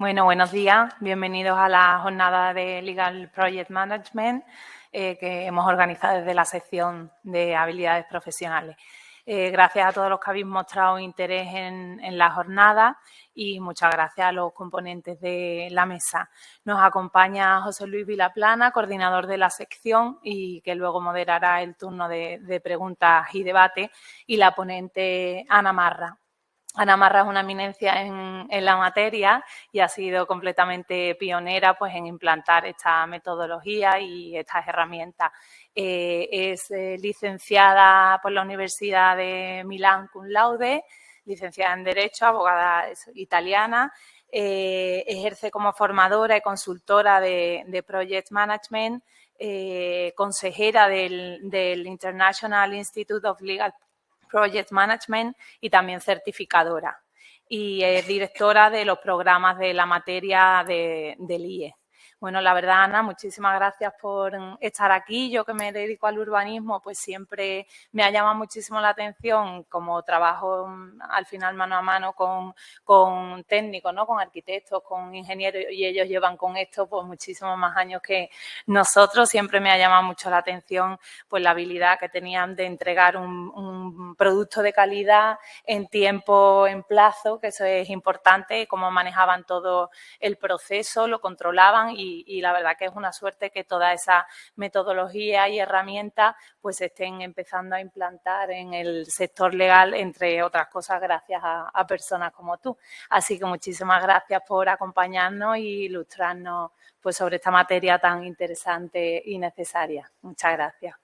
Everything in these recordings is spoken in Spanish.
Bueno, buenos días. Bienvenidos a la jornada de Legal Project Management que hemos organizado desde la sección de habilidades profesionales. Gracias a todos los que habéis mostrado interés en la jornada y muchas gracias a los componentes de la mesa. Nos acompaña José Luis Vilaplana, coordinador de la sección y que luego moderará el turno de preguntas y debate, y la ponente Ana Marra. Ana Marra es una eminencia en la materia y ha sido completamente pionera pues, en implantar esta metodología y estas herramientas. Es licenciada por la Universidad de Milán cum laude, licenciada en Derecho, abogada italiana, ejerce como formadora y consultora de Project Management, consejera del International Institute of Legal Project Management y también certificadora. Y es directora de los programas de la materia del IE. Bueno, la verdad, Ana, muchísimas gracias por estar aquí. Yo que me dedico al urbanismo, pues siempre me ha llamado muchísimo la atención, como trabajo al final mano a mano con técnicos, ¿no? Con arquitectos, con ingenieros, y ellos llevan con esto pues muchísimos más años que nosotros. Siempre me ha llamado mucho la atención pues la habilidad que tenían de entregar un producto de calidad en tiempo, en plazo, que eso es importante, cómo manejaban todo el proceso, lo controlaban y la verdad que es una suerte que toda esa metodología y herramientas pues se estén empezando a implantar en el sector legal, entre otras cosas, gracias a personas como tú. Así que muchísimas gracias por acompañarnos y ilustrarnos pues, sobre esta materia tan interesante y necesaria. Muchas gracias.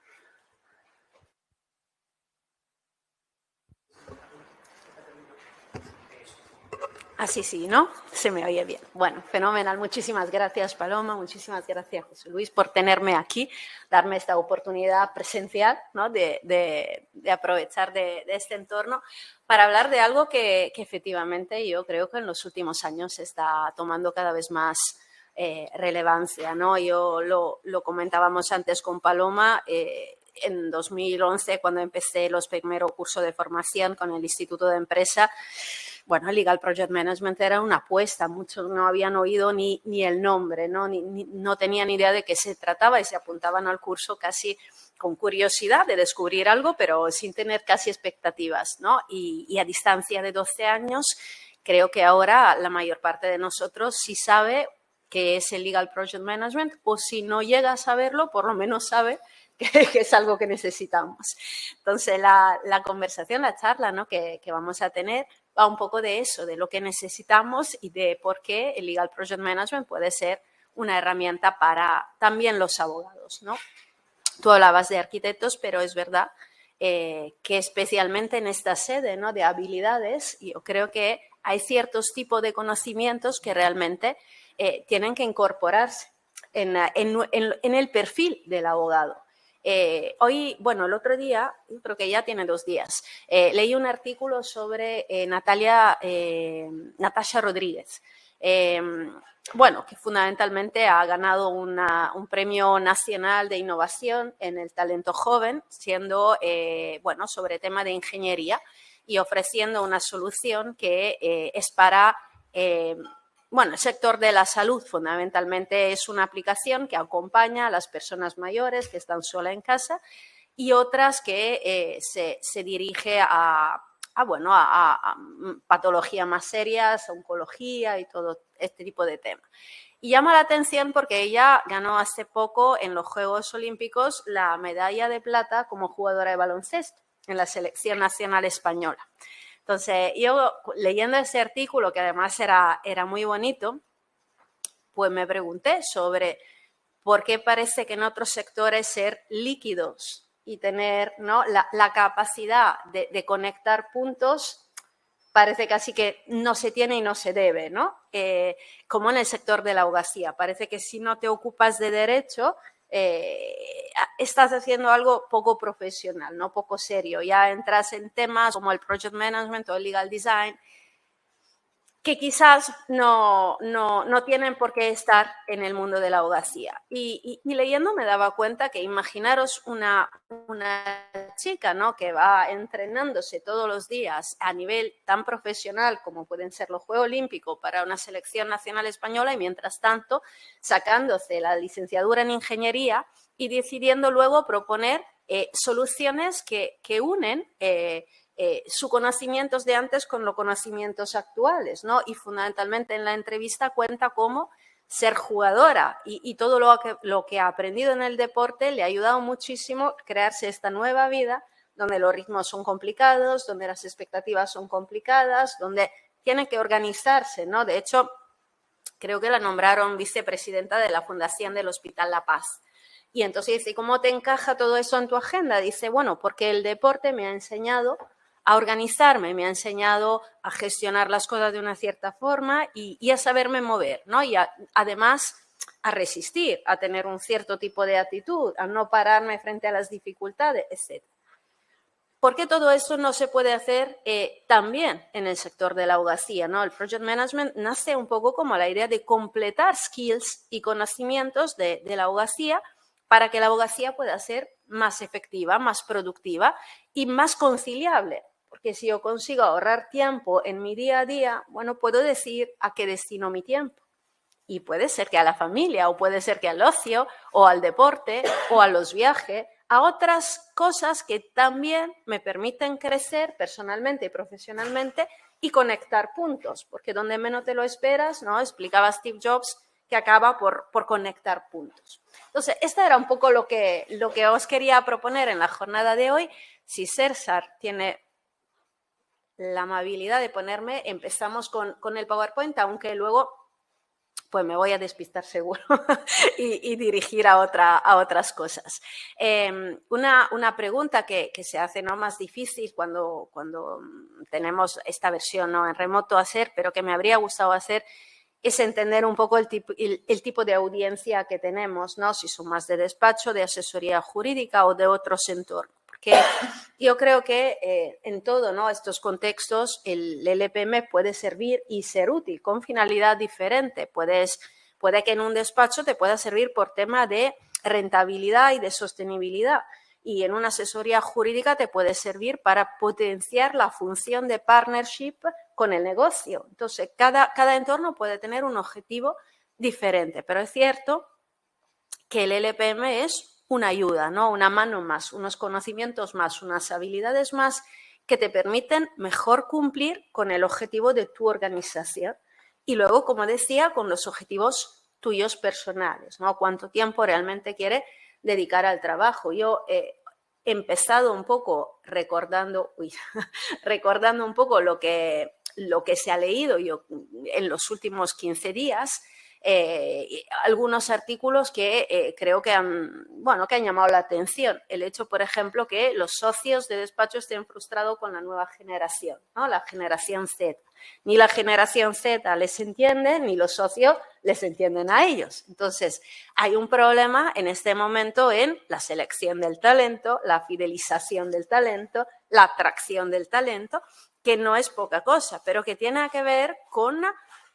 Así sí, ¿no? Se me oye bien. Bueno, fenomenal. Muchísimas gracias, Paloma. Muchísimas gracias, José Luis, por tenerme aquí, darme esta oportunidad presencial, ¿no? de aprovechar de este entorno para hablar de algo que efectivamente yo creo que en los últimos años está tomando cada vez más relevancia, ¿no? Yo lo comentábamos antes con Paloma. En 2011, cuando empecé los primeros cursos de formación con el Instituto de Empresa, bueno, Legal Project Management era una apuesta, muchos no habían oído ni el nombre, ¿no? No tenían idea de qué se trataba y se apuntaban al curso casi con curiosidad de descubrir algo, pero sin tener casi expectativas, ¿no? Y a distancia de 12 años, creo que ahora la mayor parte de nosotros sí sabe qué es el Legal Project Management, o si no llega a saberlo, por lo menos sabe que es algo que necesitamos. Entonces, la conversación, la charla, ¿no? que vamos a tener va un poco de eso, de lo que necesitamos y de por qué el Legal Project Management puede ser una herramienta para también los abogados, ¿no? Tú hablabas de arquitectos, pero es verdad que especialmente en esta sede, ¿no? de habilidades, yo creo que hay ciertos tipos de conocimientos que realmente tienen que incorporarse en el perfil del abogado. Hoy, bueno, el otro día, creo que ya tiene 2 días, leí un artículo sobre Natasha Rodríguez, bueno, que fundamentalmente ha ganado un premio nacional de innovación en el talento joven, siendo, bueno, sobre tema de ingeniería y ofreciendo una solución que es para... bueno, el sector de la salud fundamentalmente es una aplicación que acompaña a las personas mayores que están solas en casa y otras que se dirige a patologías más serias, a oncología y todo este tipo de temas. Y llama la atención porque ella ganó hace poco en los Juegos Olímpicos la medalla de plata como jugadora de baloncesto en la selección nacional española. Entonces, yo leyendo ese artículo, que además era muy bonito, pues me pregunté sobre por qué parece que en otros sectores ser líquidos y tener, ¿no? la capacidad de conectar puntos parece casi que no se tiene y no se debe, ¿no? Como en el sector de la abogacía. Parece que si no te ocupas de derecho, estás haciendo algo poco profesional, ¿no? Poco serio. Ya entras en temas como el project management o el legal design que quizás no tienen por qué estar en el mundo de la abogacía. Y leyendo me daba cuenta que imaginaros una chica, ¿no?, que va entrenándose todos los días a nivel tan profesional como pueden ser los Juegos Olímpicos para una selección nacional española y mientras tanto sacándose la licenciatura en ingeniería y decidiendo luego proponer soluciones que unen sus conocimientos de antes con los conocimientos actuales, ¿no? Y fundamentalmente en la entrevista cuenta cómo ser jugadora y todo lo que ha aprendido en el deporte le ha ayudado muchísimo a crearse esta nueva vida donde los ritmos son complicados, donde las expectativas son complicadas, donde tiene que organizarse, ¿no? De hecho, creo que la nombraron vicepresidenta de la Fundación del Hospital La Paz. Y entonces dice, ¿cómo te encaja todo eso en tu agenda? Dice, bueno, porque el deporte me ha enseñado a organizarme, me ha enseñado a gestionar las cosas de una cierta forma y a saberme mover, ¿no? Y además a resistir, a tener un cierto tipo de actitud, a no pararme frente a las dificultades, etc. ¿Por qué todo eso no se puede hacer también en el sector de la abogacía, ¿no? El Project Management nace un poco como la idea de completar skills y conocimientos de la abogacía para que la abogacía pueda ser más efectiva, más productiva y más conciliable. Porque si yo consigo ahorrar tiempo en mi día a día, bueno, puedo decir a qué destino mi tiempo. Y puede ser que a la familia, o puede ser que al ocio, o al deporte, o a los viajes, a otras cosas que también me permiten crecer personalmente y profesionalmente y conectar puntos. Porque donde menos te lo esperas, ¿no? Explicaba Steve Jobs que acaba por conectar puntos. Entonces, esto era un poco lo que os quería proponer en la jornada de hoy. Si César tiene la amabilidad de ponerme, empezamos con el PowerPoint, aunque luego pues me voy a despistar seguro y dirigir a otras cosas. Una pregunta que se hace, ¿no?, más difícil cuando tenemos esta versión, ¿no?, en remoto hacer, pero que me habría gustado hacer, es entender un poco el tipo de audiencia que tenemos, ¿no?, si son más de despacho, de asesoría jurídica o de otros entornos. Porque yo creo que en todos, ¿no?, estos contextos el LPM puede servir y ser útil con finalidad diferente. Puede que en un despacho te pueda servir por tema de rentabilidad y de sostenibilidad y en una asesoría jurídica te puede servir para potenciar la función de partnership con el negocio. Entonces, cada entorno puede tener un objetivo diferente, pero es cierto que el LPM es una ayuda, ¿no?, una mano más, unos conocimientos más, unas habilidades más que te permiten mejor cumplir con el objetivo de tu organización. Y luego, como decía, con los objetivos tuyos personales, ¿no? Cuánto tiempo realmente quieres dedicar al trabajo. Yo he empezado un poco recordando un poco lo que se ha leído yo en los últimos 15 días, algunos artículos que creo que han llamado la atención. El hecho, por ejemplo, que los socios de despacho estén frustrados con la nueva generación, ¿no?, la generación Z. Ni la generación Z les entiende, ni los socios les entienden a ellos. Entonces, hay un problema en este momento en la selección del talento, la fidelización del talento, la atracción del talento, que no es poca cosa, pero que tiene que ver con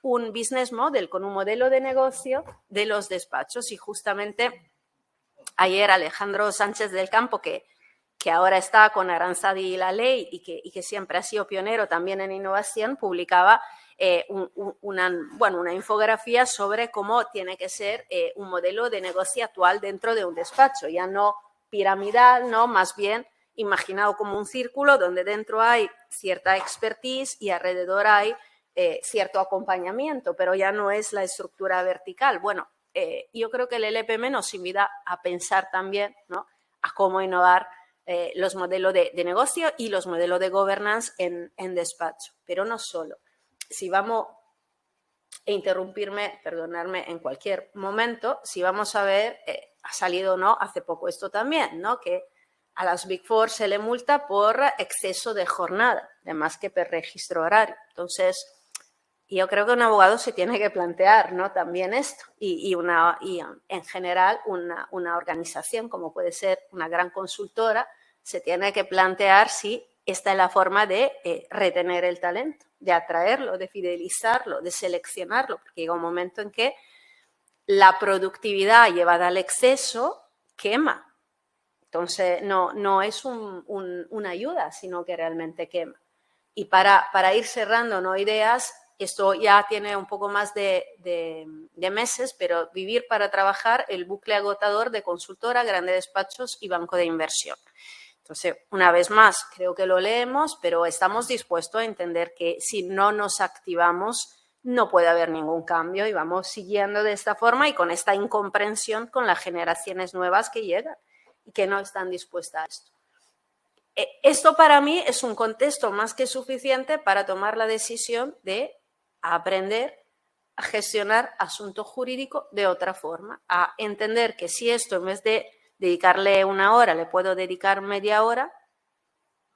un business model, con un modelo de negocio de los despachos. Y justamente ayer Alejandro Sánchez del Campo, que ahora está con Aranzadi y la ley y que siempre ha sido pionero también en innovación, publicaba una infografía sobre cómo tiene que ser un modelo de negocio actual dentro de un despacho, ya no piramidal, no, más bien imaginado como un círculo donde dentro hay cierta expertise y alrededor hay cierto acompañamiento, pero ya no es la estructura vertical. Bueno, yo creo que el LPM nos invita a pensar también, ¿no?, a cómo innovar los modelos de negocio y los modelos de governance en despacho. Pero no solo. Si vamos a interrumpirme, perdonadme en cualquier momento, si vamos a ver, ha salido, ¿no?, hace poco esto también, ¿no?, que a las Big Four se le multa por exceso de jornada, además que por registro horario. Entonces, yo creo que un abogado se tiene que plantear, ¿no?, también esto y en general una organización como puede ser una gran consultora se tiene que plantear si esta es la forma de retener el talento, de atraerlo, de fidelizarlo, de seleccionarlo, porque llega un momento en que la productividad llevada al exceso quema. Entonces, no es una ayuda, sino que realmente quema. Y para ir cerrando, ¿no?, ideas, esto ya tiene un poco más de meses, pero Vivir para Trabajar, el bucle agotador de consultora, grandes despachos y banco de inversión. Entonces, una vez más, creo que lo leemos, pero estamos dispuestos a entender que si no nos activamos, no puede haber ningún cambio y vamos siguiendo de esta forma y con esta incomprensión con las generaciones nuevas que llegan y que no están dispuestas a esto. Esto para mí es un contexto más que suficiente para tomar la decisión de aprender a gestionar asunto jurídico de otra forma, a entender que si esto en vez de dedicarle 1 hora le puedo dedicar media hora,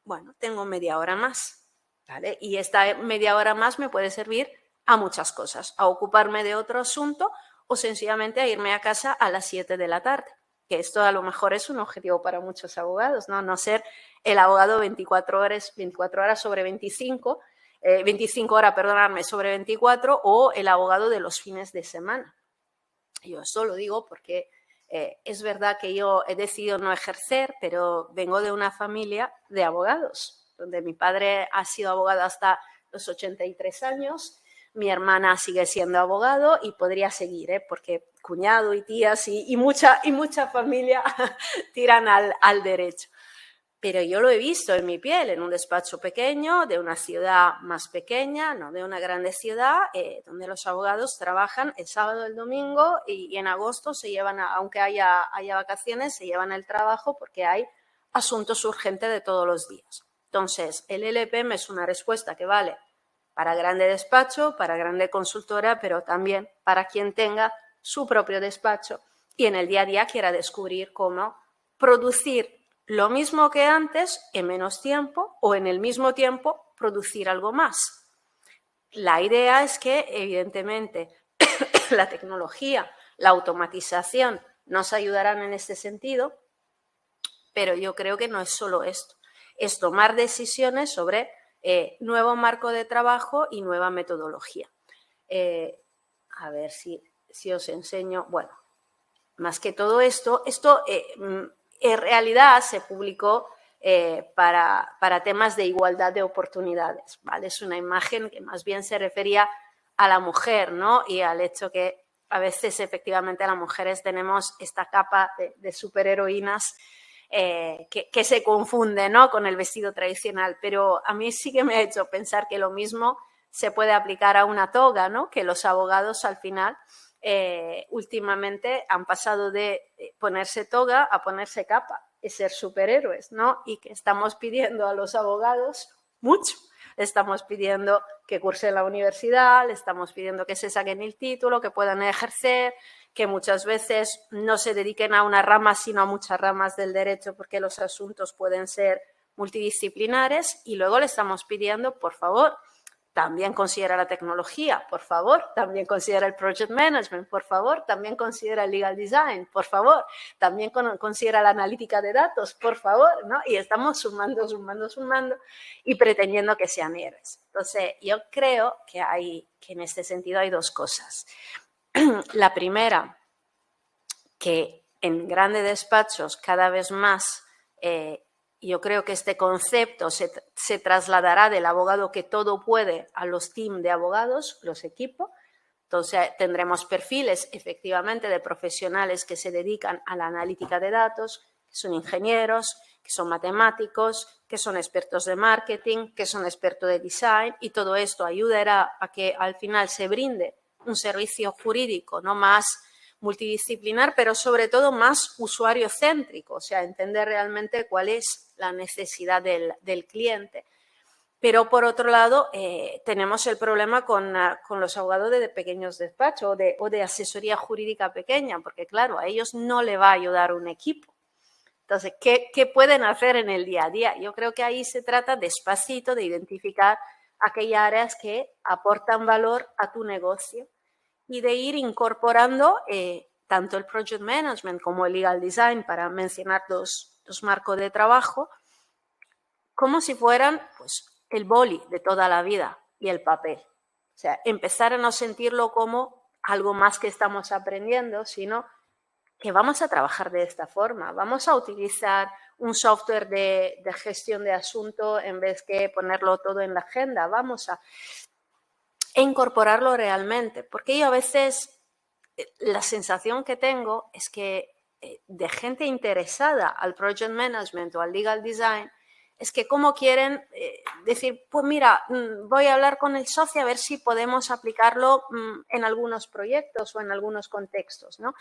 bueno, tengo media hora más, ¿vale? Y esta media hora más me puede servir a muchas cosas, a ocuparme de otro asunto o sencillamente a irme a casa a las 7 de la tarde, que esto a lo mejor es un objetivo para muchos abogados, ¿no? No ser el abogado 24 horas sobre 25, 25 horas, perdonadme, sobre 24 o el abogado de los fines de semana. Yo esto lo digo porque es verdad que yo he decidido no ejercer, pero vengo de una familia de abogados, donde mi padre ha sido abogado hasta los 83 años, mi hermana sigue siendo abogado y podría seguir, porque cuñado y tías y mucha familia tiran al derecho. Pero yo lo he visto en mi piel, en un despacho pequeño, de una ciudad más pequeña, no de una grande ciudad, donde los abogados trabajan el sábado, el domingo y en agosto se llevan, aunque haya vacaciones, se llevan el trabajo porque hay asuntos urgentes de todos los días. Entonces, el LPM es una respuesta que vale para grande despacho, para grande consultora, pero también para quien tenga su propio despacho y en el día a día quiera descubrir cómo producir lo mismo que antes en menos tiempo o en el mismo tiempo producir algo más. La idea es que, evidentemente, la tecnología, la automatización nos ayudarán en este sentido, pero yo creo que no es solo esto. Es tomar decisiones sobre nuevo marco de trabajo y nueva metodología. A ver si os enseño. Bueno, más que todo esto en realidad se publicó para temas de igualdad de oportunidades, ¿vale? Es una imagen que más bien se refería a la mujer, ¿no? Y al hecho que a veces efectivamente las mujeres tenemos esta capa de superheroínas que se confunde, ¿no?, con el vestido tradicional, pero a mí sí que me ha hecho pensar que lo mismo se puede aplicar a una toga, ¿no?, que los abogados al final últimamente han pasado de ponerse toga a ponerse capa y ser superhéroes, ¿no? Y que estamos pidiendo a los abogados mucho. Le estamos pidiendo que cursen la universidad, le estamos pidiendo que se saquen el título, que puedan ejercer, que muchas veces no se dediquen a una rama, sino a muchas ramas del derecho, porque los asuntos pueden ser multidisciplinares, y luego le estamos pidiendo, por favor, también considera la tecnología, por favor, también considera el project management, por favor, también considera el legal design, por favor, también considera la analítica de datos, por favor, ¿no? Y estamos sumando y pretendiendo que sean héroes. Entonces, yo creo que en este sentido hay dos cosas. La primera, que en grandes despachos cada vez más yo creo que este concepto se trasladará del abogado que todo puede a los teams de abogados, los equipos. Entonces, tendremos perfiles efectivamente de profesionales que se dedican a la analítica de datos, que son ingenieros, que son matemáticos, que son expertos de marketing, que son expertos de design, y todo esto ayudará a que al final se brinde un servicio jurídico no más multidisciplinar, pero sobre todo más usuario céntrico, o sea, entender realmente cuál es la necesidad del cliente. Pero, por otro lado, tenemos el problema con los abogados de pequeños despachos o de asesoría jurídica pequeña, porque, claro, a ellos no le va a ayudar un equipo. Entonces, ¿qué pueden hacer en el día a día? Yo creo que ahí se trata despacito de identificar aquellas áreas que aportan valor a tu negocio y de ir incorporando tanto el project management como el legal design, para mencionar dos marcos de trabajo, como si fueran pues el boli de toda la vida. y el papel. O sea, empezar a no sentirlo como algo más que estamos aprendiendo, sino que vamos a trabajar de esta forma. Vamos a utilizar un software de gestión de asunto en vez de ponerlo todo en la agenda. Vamos a incorporarlo realmente, porque yo a veces la sensación que tengo es que de gente interesada al project management o al legal design, es que como quieren decir, pues mira, voy a hablar con el socio a ver si podemos aplicarlo en algunos proyectos o en algunos contextos, ¿no?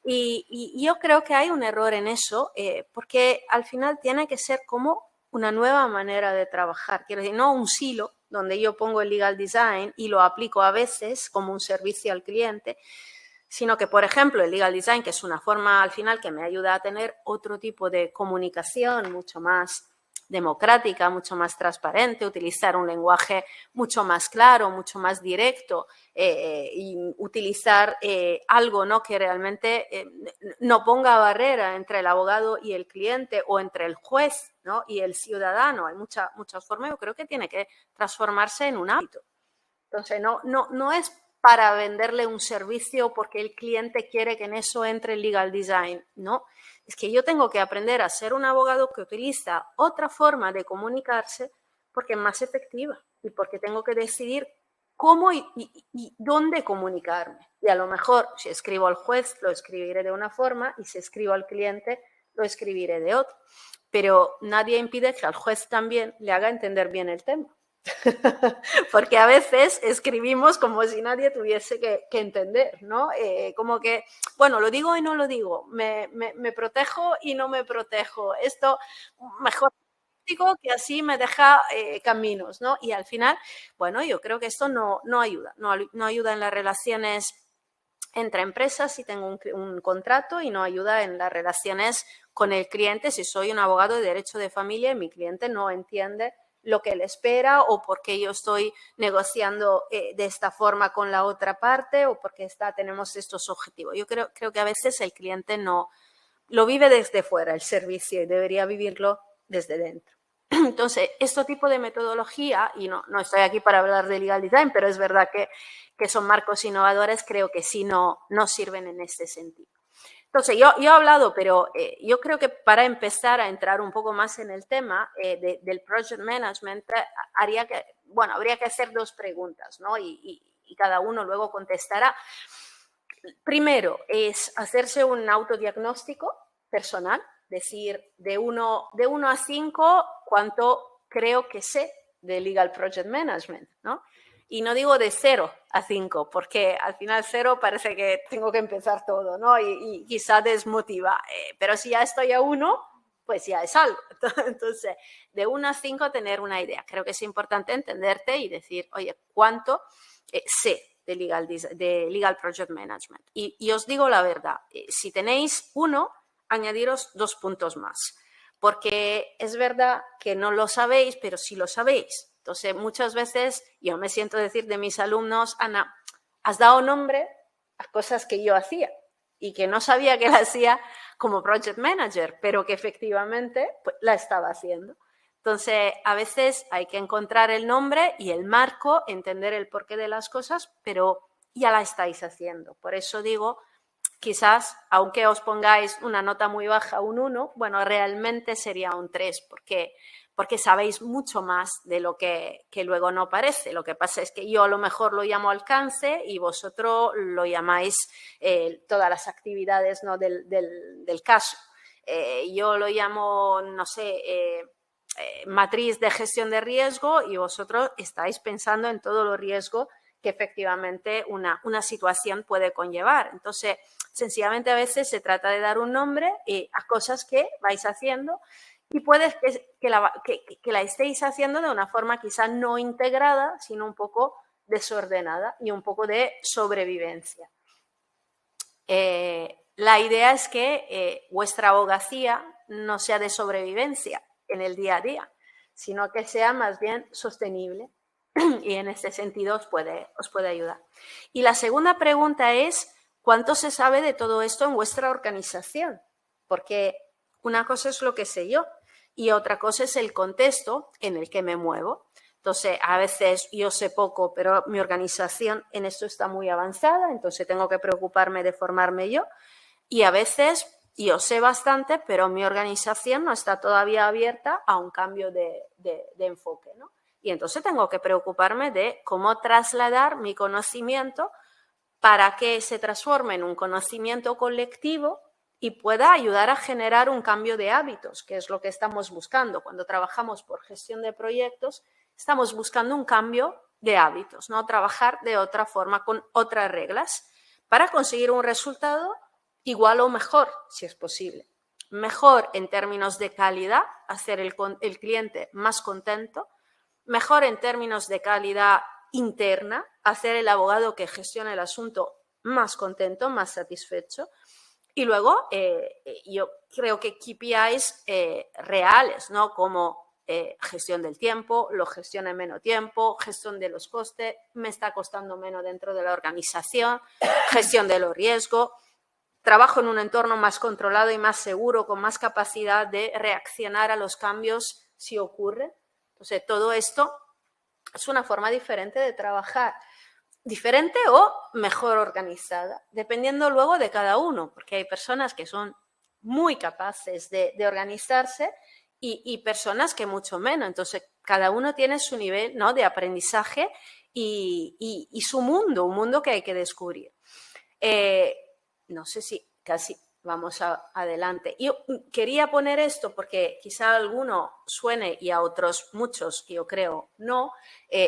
Y yo creo que hay un error en eso, porque al final tiene que ser como una nueva manera de trabajar. Quiero decir, no un silo donde yo pongo el legal design y lo aplico a veces como un servicio al cliente, sino que, por ejemplo, el legal design, que es una forma al final que me ayuda a tener otro tipo de comunicación mucho más democrática, mucho más transparente, utilizar un lenguaje mucho más claro, mucho más directo y utilizar algo, ¿no?, que realmente no ponga barrera entre el abogado y el cliente o entre el juez, ¿no?, y el ciudadano. Hay muchas formas, yo creo que tiene que transformarse en un hábito. Entonces, no es para venderle un servicio porque el cliente quiere que en eso entre el legal design, no. Es que yo tengo que aprender a ser un abogado que utiliza otra forma de comunicarse porque es más efectiva y porque tengo que decidir cómo y dónde comunicarme. Y a lo mejor, si escribo al juez, lo escribiré de una forma y si escribo al cliente, lo escribiré de otra. Pero nadie impide que al juez también le haga entender bien el tema. Porque a veces escribimos como si nadie tuviese que entender, ¿no? Como que, bueno, lo digo y no lo digo, me protejo y no me protejo, esto mejor digo que así me deja caminos, ¿no? Y al final, bueno, yo creo que esto no ayuda, no ayuda en las relaciones entre empresas si tengo un contrato y no ayuda en las relaciones con el cliente si soy un abogado de derecho de familia y mi cliente no entiende lo que él espera o porque yo estoy negociando de esta forma con la otra parte o porque tenemos estos objetivos. Yo creo que a veces el cliente no lo vive desde fuera, el servicio, y debería vivirlo desde dentro. Entonces, este tipo de metodología, y no estoy aquí para hablar de legal design, pero es verdad que son marcos innovadores, creo que sí no sirven en este sentido. Entonces, yo he hablado, pero yo creo que para empezar a entrar un poco más en el tema del project management, habría que hacer dos preguntas, ¿no? Y cada uno luego contestará. Primero, es hacerse un autodiagnóstico personal, decir de 1 a 5 cuánto creo que sé de Legal Project Management, ¿no? Y no digo de 0 a 5, porque al final 0 parece que tengo que empezar todo, ¿no? Y quizá desmotiva. Pero si ya estoy a 1, pues ya es algo. Entonces, de 1 a 5 tener una idea. Creo que es importante entenderte y decir, oye, ¿cuánto sé de Legal Project Management? Y os digo la verdad, si tenéis 1, añadiros 2 puntos más. Porque es verdad que no lo sabéis, pero sí lo sabéis. Entonces, muchas veces yo me siento decir de mis alumnos, Ana, has dado nombre a cosas que yo hacía y que no sabía que la hacía como project manager, pero que efectivamente pues, la estaba haciendo. Entonces, a veces hay que encontrar el nombre y el marco, entender el porqué de las cosas, pero ya la estáis haciendo. Por eso digo, quizás, aunque os pongáis una nota muy baja, un 1, bueno, realmente sería un 3, porque sabéis mucho más de lo que luego no parece. Lo que pasa es que yo a lo mejor lo llamo alcance y vosotros lo llamáis todas las actividades, ¿no?, del caso. Yo lo llamo, no sé, matriz de gestión de riesgo y vosotros estáis pensando en todo lo riesgo que efectivamente una situación puede conllevar. Entonces, sencillamente a veces se trata de dar un nombre a cosas que vais haciendo y puede que la estéis haciendo de una forma quizá no integrada, sino un poco desordenada y un poco de sobrevivencia. La idea es que vuestra abogacía no sea de sobrevivencia en el día a día, sino que sea más bien sostenible y en este sentido os puede ayudar. Y la segunda pregunta es, ¿cuánto se sabe de todo esto en vuestra organización? Porque una cosa es lo que sé yo y otra cosa es el contexto en el que me muevo. Entonces, a veces yo sé poco, pero mi organización en esto está muy avanzada, entonces tengo que preocuparme de formarme yo. Y a veces yo sé bastante, pero mi organización no está todavía abierta a un cambio de enfoque, ¿no? Y entonces tengo que preocuparme de cómo trasladar mi conocimiento para que se transforme en un conocimiento colectivo y pueda ayudar a generar un cambio de hábitos, que es lo que estamos buscando. Cuando trabajamos por gestión de proyectos, estamos buscando un cambio de hábitos, ¿no? Trabajar de otra forma, con otras reglas, para conseguir un resultado igual o mejor, si es posible. Mejor en términos de calidad, hacer el cliente más contento. Mejor en términos de calidad interna, hacer el abogado que gestiona el asunto más contento, más satisfecho. Y luego yo creo que KPIs reales, ¿no? Como gestión del tiempo, lo gestiona en menos tiempo, gestión de los costes, me está costando menos dentro de la organización, gestión de los riesgos, trabajo en un entorno más controlado y más seguro, con más capacidad de reaccionar a los cambios si ocurre. Entonces, todo esto es una forma diferente de trabajar, diferente o mejor organizada, dependiendo luego de cada uno, porque hay personas que son muy capaces de organizarse y personas que mucho menos. Entonces, cada uno tiene su nivel, ¿no?, de aprendizaje y su mundo, un mundo que hay que descubrir. No sé si casi vamos adelante. Yo quería poner esto porque quizá a alguno suene y a otros muchos, yo creo, no.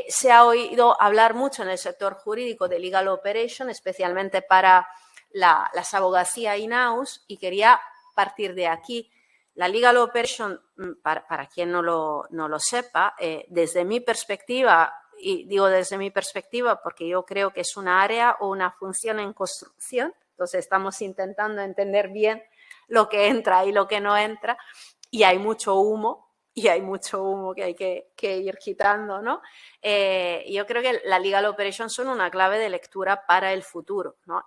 Se ha oído hablar mucho en el sector jurídico de legal operation, especialmente para las abogacías in-house, y quería partir de aquí. La legal operation, para quien no lo sepa, desde mi perspectiva, y digo desde mi perspectiva porque yo creo que es una área o una función en construcción. Entonces, estamos intentando entender bien lo que entra y lo que no entra, y hay mucho humo que hay que ir quitando, ¿no? Yo creo que la legal operations son una clave de lectura para el futuro, ¿no?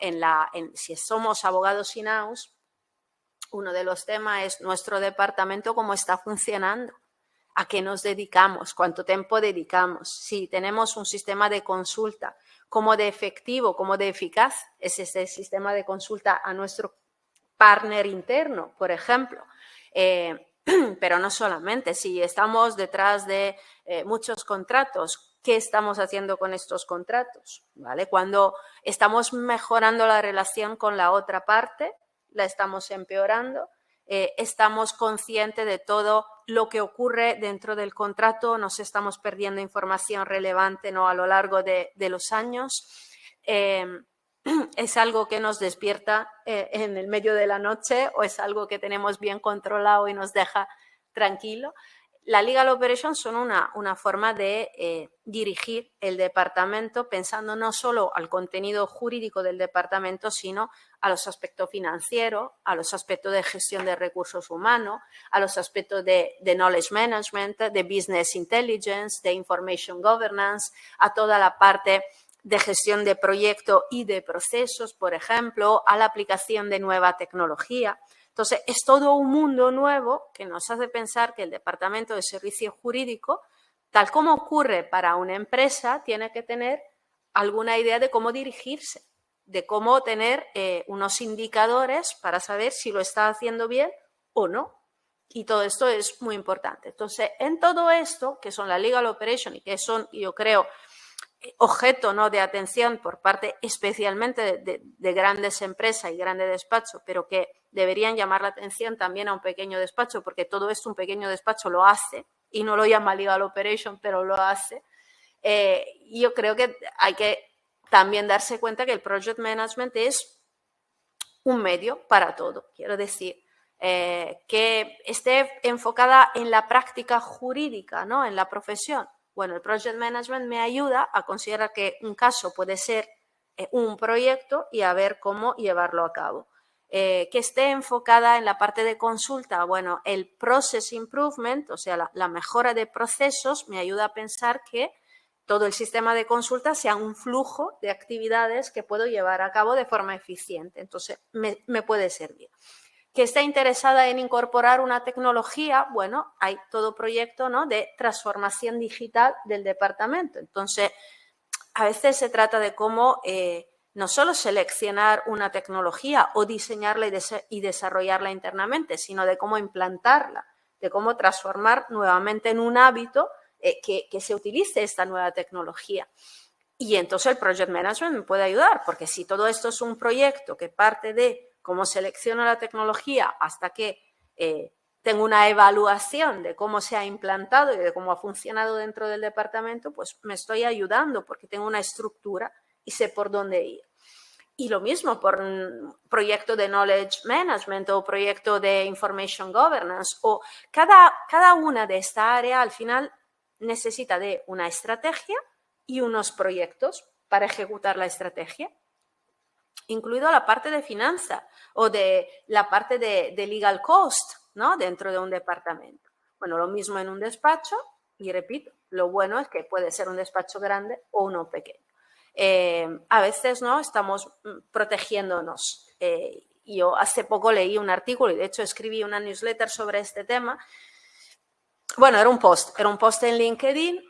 Si somos abogados in-house, uno de los temas es nuestro departamento, cómo está funcionando, a qué nos dedicamos, cuánto tiempo dedicamos, si tenemos un sistema de consulta, cómo de efectivo, cómo de eficaz es ese sistema de consulta a nuestro partner interno, por ejemplo. Pero no solamente, si estamos detrás de muchos contratos, ¿qué estamos haciendo con estos contratos? ¿Vale? Cuando estamos mejorando la relación con la otra parte, la estamos empeorando, estamos conscientes de todo lo que ocurre dentro del contrato, nos estamos perdiendo información relevante, ¿no?, a lo largo de los años. ¿Es algo que nos despierta en el medio de la noche o es algo que tenemos bien controlado y nos deja tranquilo? La legal operations son una forma de dirigir el departamento pensando no solo al contenido jurídico del departamento, sino a los aspectos financieros, a los aspectos de gestión de recursos humanos, a los aspectos de knowledge management, de business intelligence, de information governance, a toda la parte de gestión de proyecto y de procesos, por ejemplo, a la aplicación de nueva tecnología. Entonces, es todo un mundo nuevo que nos hace pensar que el Departamento de Servicio Jurídico, tal como ocurre para una empresa, tiene que tener alguna idea de cómo dirigirse, de cómo tener unos indicadores para saber si lo está haciendo bien o no. Y todo esto es muy importante. Entonces, en todo esto, que son la legal operation y que son, yo creo, objeto, ¿no?, de atención por parte especialmente de grandes empresas y grandes despachos, pero que deberían llamar la atención también a un pequeño despacho, porque todo esto un pequeño despacho lo hace y no lo llama legal operation, pero lo hace. Yo creo que hay que también darse cuenta que el project management es un medio para todo, quiero decir, que esté enfocada en la práctica jurídica, ¿no?, en la profesión. Bueno, el project management me ayuda a considerar que un caso puede ser un proyecto y a ver cómo llevarlo a cabo. Que esté enfocada en la parte de consulta. Bueno, el process improvement, o sea, la mejora de procesos, me ayuda a pensar que todo el sistema de consulta sea un flujo de actividades que puedo llevar a cabo de forma eficiente. Entonces, me puede servir. que está interesada en incorporar una tecnología, bueno, hay todo proyecto, ¿no?, de transformación digital del departamento. Entonces, a veces se trata de cómo no solo seleccionar una tecnología o diseñarla y desarrollarla internamente, sino de cómo implantarla, de cómo transformar nuevamente en un hábito que se utilice esta nueva tecnología. Y entonces el Project Management me puede ayudar, porque si todo esto es un proyecto que parte de cómo selecciono la tecnología hasta que tengo una evaluación de cómo se ha implantado y de cómo ha funcionado dentro del departamento, pues me estoy ayudando porque tengo una estructura y sé por dónde ir. Y lo mismo por un proyecto de Knowledge Management o proyecto de Information Governance, o cada una de esta área al final necesita de una estrategia y unos proyectos para ejecutar la estrategia, incluido la parte de finanza o de la parte de legal cost, ¿no?, dentro de un departamento. Bueno, lo mismo en un despacho, y repito, lo bueno es que puede ser un despacho grande o uno pequeño. A veces, ¿no?, estamos protegiéndonos. Yo hace poco leí un artículo y de hecho escribí una newsletter sobre este tema. Bueno, era un post en LinkedIn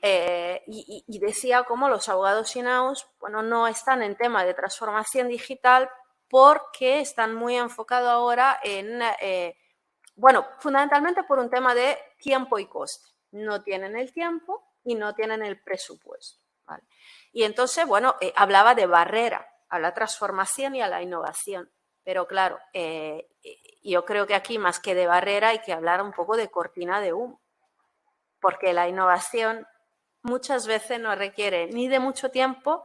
y decía cómo los abogados in-house, bueno, no están en tema de transformación digital porque están muy enfocados ahora en, bueno, fundamentalmente por un tema de tiempo y coste. No tienen el tiempo y no tienen el presupuesto, ¿vale? Y entonces, bueno, hablaba de barrera a la transformación y a la innovación. Pero claro, yo creo que aquí más que de barrera hay que hablar un poco de cortina de humo. Porque la innovación muchas veces no requiere ni de mucho tiempo